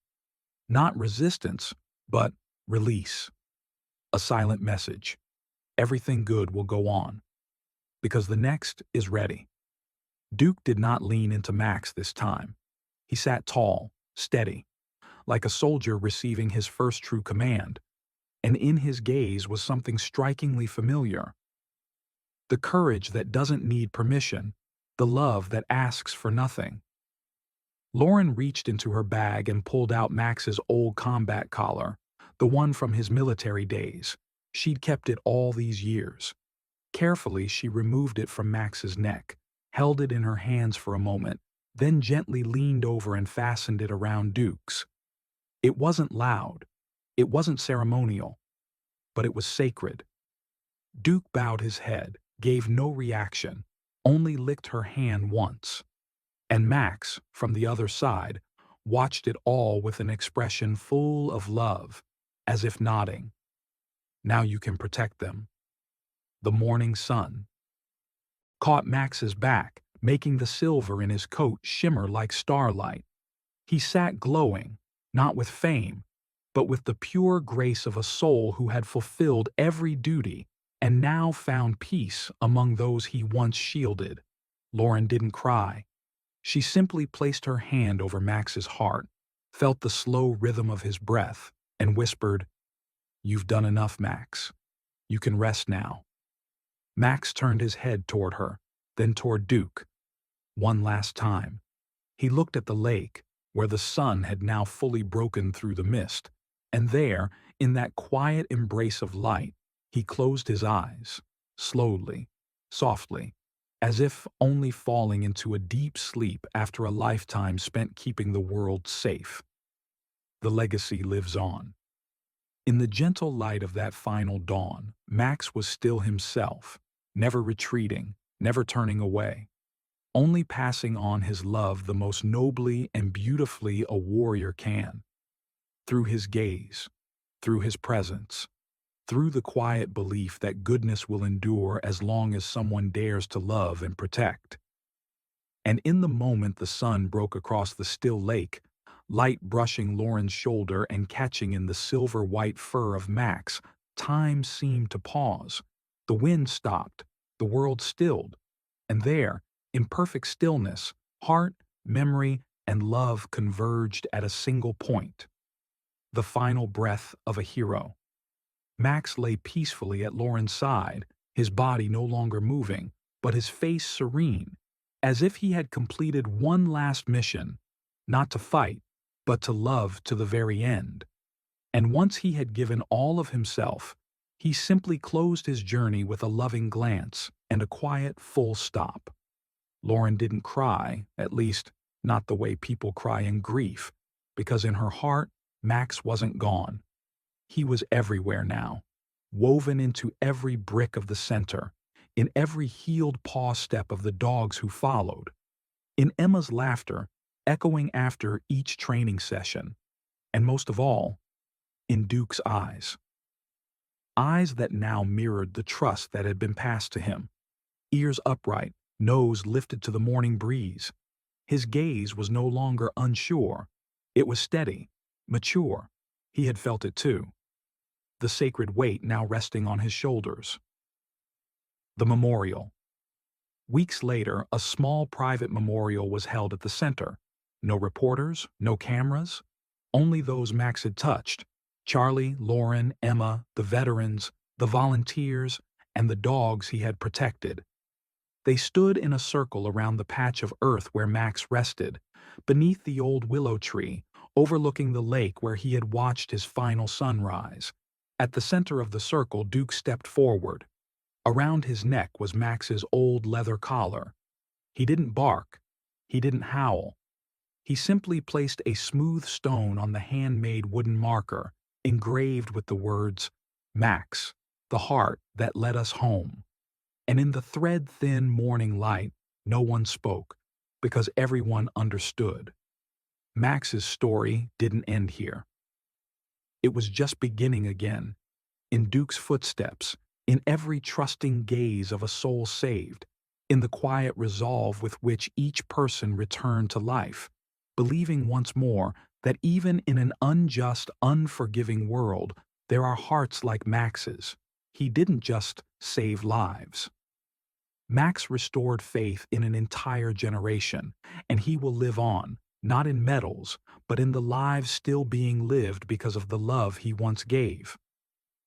Not resistance, but release. A silent message. Everything good will go on, because the next is ready. Duke did not lean into Max this time. He sat tall, steady, like a soldier receiving his first true command, and in his gaze was something strikingly familiar. The courage that doesn't need permission, the love that asks for nothing. Lauren reached into her bag and pulled out Max's old combat collar, the one from his military days. She'd kept it all these years. Carefully, she removed it from Max's neck, held it in her hands for a moment, then gently leaned over and fastened it around Duke's. It wasn't loud. It wasn't ceremonial. But it was sacred. Duke bowed his head, gave no reaction, only licked her hand once. And Max, from the other side, watched it all with an expression full of love, as if nodding. Now you can protect them. The morning sun caught Max's back, making the silver in his coat shimmer like starlight. He sat glowing, not with fame, but with the pure grace of a soul who had fulfilled every duty and now found peace among those he once shielded. Lauren didn't cry. She simply placed her hand over Max's heart, felt the slow rhythm of his breath, and whispered, "You've done enough, Max. You can rest now." Max turned his head toward her, then toward Duke. One last time. He looked at the lake, where the sun had now fully broken through the mist, and there, in that quiet embrace of light, he closed his eyes, slowly, softly, as if only falling into a deep sleep after a lifetime spent keeping the world safe. The legacy lives on. In the gentle light of that final dawn, Max was still himself, never retreating, never turning away, only passing on his love the most nobly and beautifully a warrior can. Through his gaze, through his presence, through the quiet belief that goodness will endure as long as someone dares to love and protect. And in the moment the sun broke across the still lake, light brushing Lauren's shoulder and catching in the silver-white fur of Max, time seemed to pause. The wind stopped, the world stilled, and there, in perfect stillness, heart, memory, and love converged at a single point. The final breath of a hero. Max lay peacefully at Lauren's side, his body no longer moving, but his face serene, as if he had completed one last mission, not to fight, but to love to the very end. And once he had given all of himself, he simply closed his journey with a loving glance and a quiet full stop. Lauren didn't cry, at least not the way people cry in grief, because in her heart, Max wasn't gone. He was everywhere now, woven into every brick of the center, in every heeled paw step of the dogs who followed, in Emma's laughter echoing after each training session, and most of all, in Duke's eyes. Eyes that now mirrored the trust that had been passed to him, ears upright, nose lifted to the morning breeze. His gaze was no longer unsure. It was steady, mature. He had felt it too. The sacred weight now resting on his shoulders. The memorial. Weeks later, a small private memorial was held at the center. No reporters, no cameras, only those Max had touched. Charlie, Lauren, Emma, the veterans, the volunteers, and the dogs he had protected. They stood in a circle around the patch of earth where Max rested, beneath the old willow tree, overlooking the lake where he had watched his final sunrise. At the center of the circle, Duke stepped forward. Around his neck was Max's old leather collar. He didn't bark. He didn't howl. He simply placed a smooth stone on the handmade wooden marker, engraved with the words, "Max, the heart that led us home." And in the thread-thin morning light, no one spoke, because everyone understood. Max's story didn't end here. It was just beginning again, in Duke's footsteps, in every trusting gaze of a soul saved, in the quiet resolve with which each person returned to life, believing once more that even in an unjust, unforgiving world, there are hearts like Max's. He didn't just save lives. Max restored faith in an entire generation, and he will live on, not in medals, but in the lives still being lived because of the love he once gave.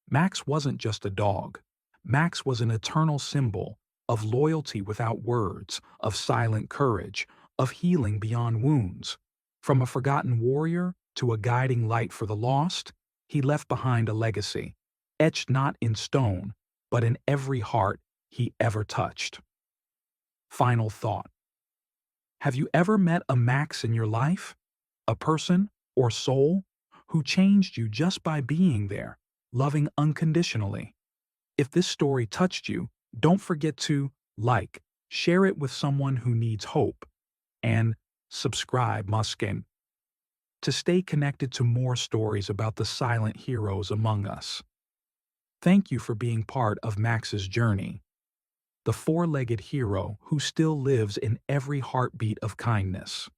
Max wasn't just a dog. Max was an eternal symbol of loyalty without words, of silent courage, of healing beyond wounds. From a forgotten warrior to a guiding light for the lost, he left behind a legacy, etched not in stone, but in every heart he ever touched. Final thought. Have you ever met a Max in your life? A person or soul who changed you just by being there, loving unconditionally? If this story touched you, don't forget to like, share it with someone who needs hope, and subscribe, Muskin, to stay connected to more stories about the silent heroes among us. Thank you for being part of Max's journey. The four-legged hero who still lives in every heartbeat of kindness.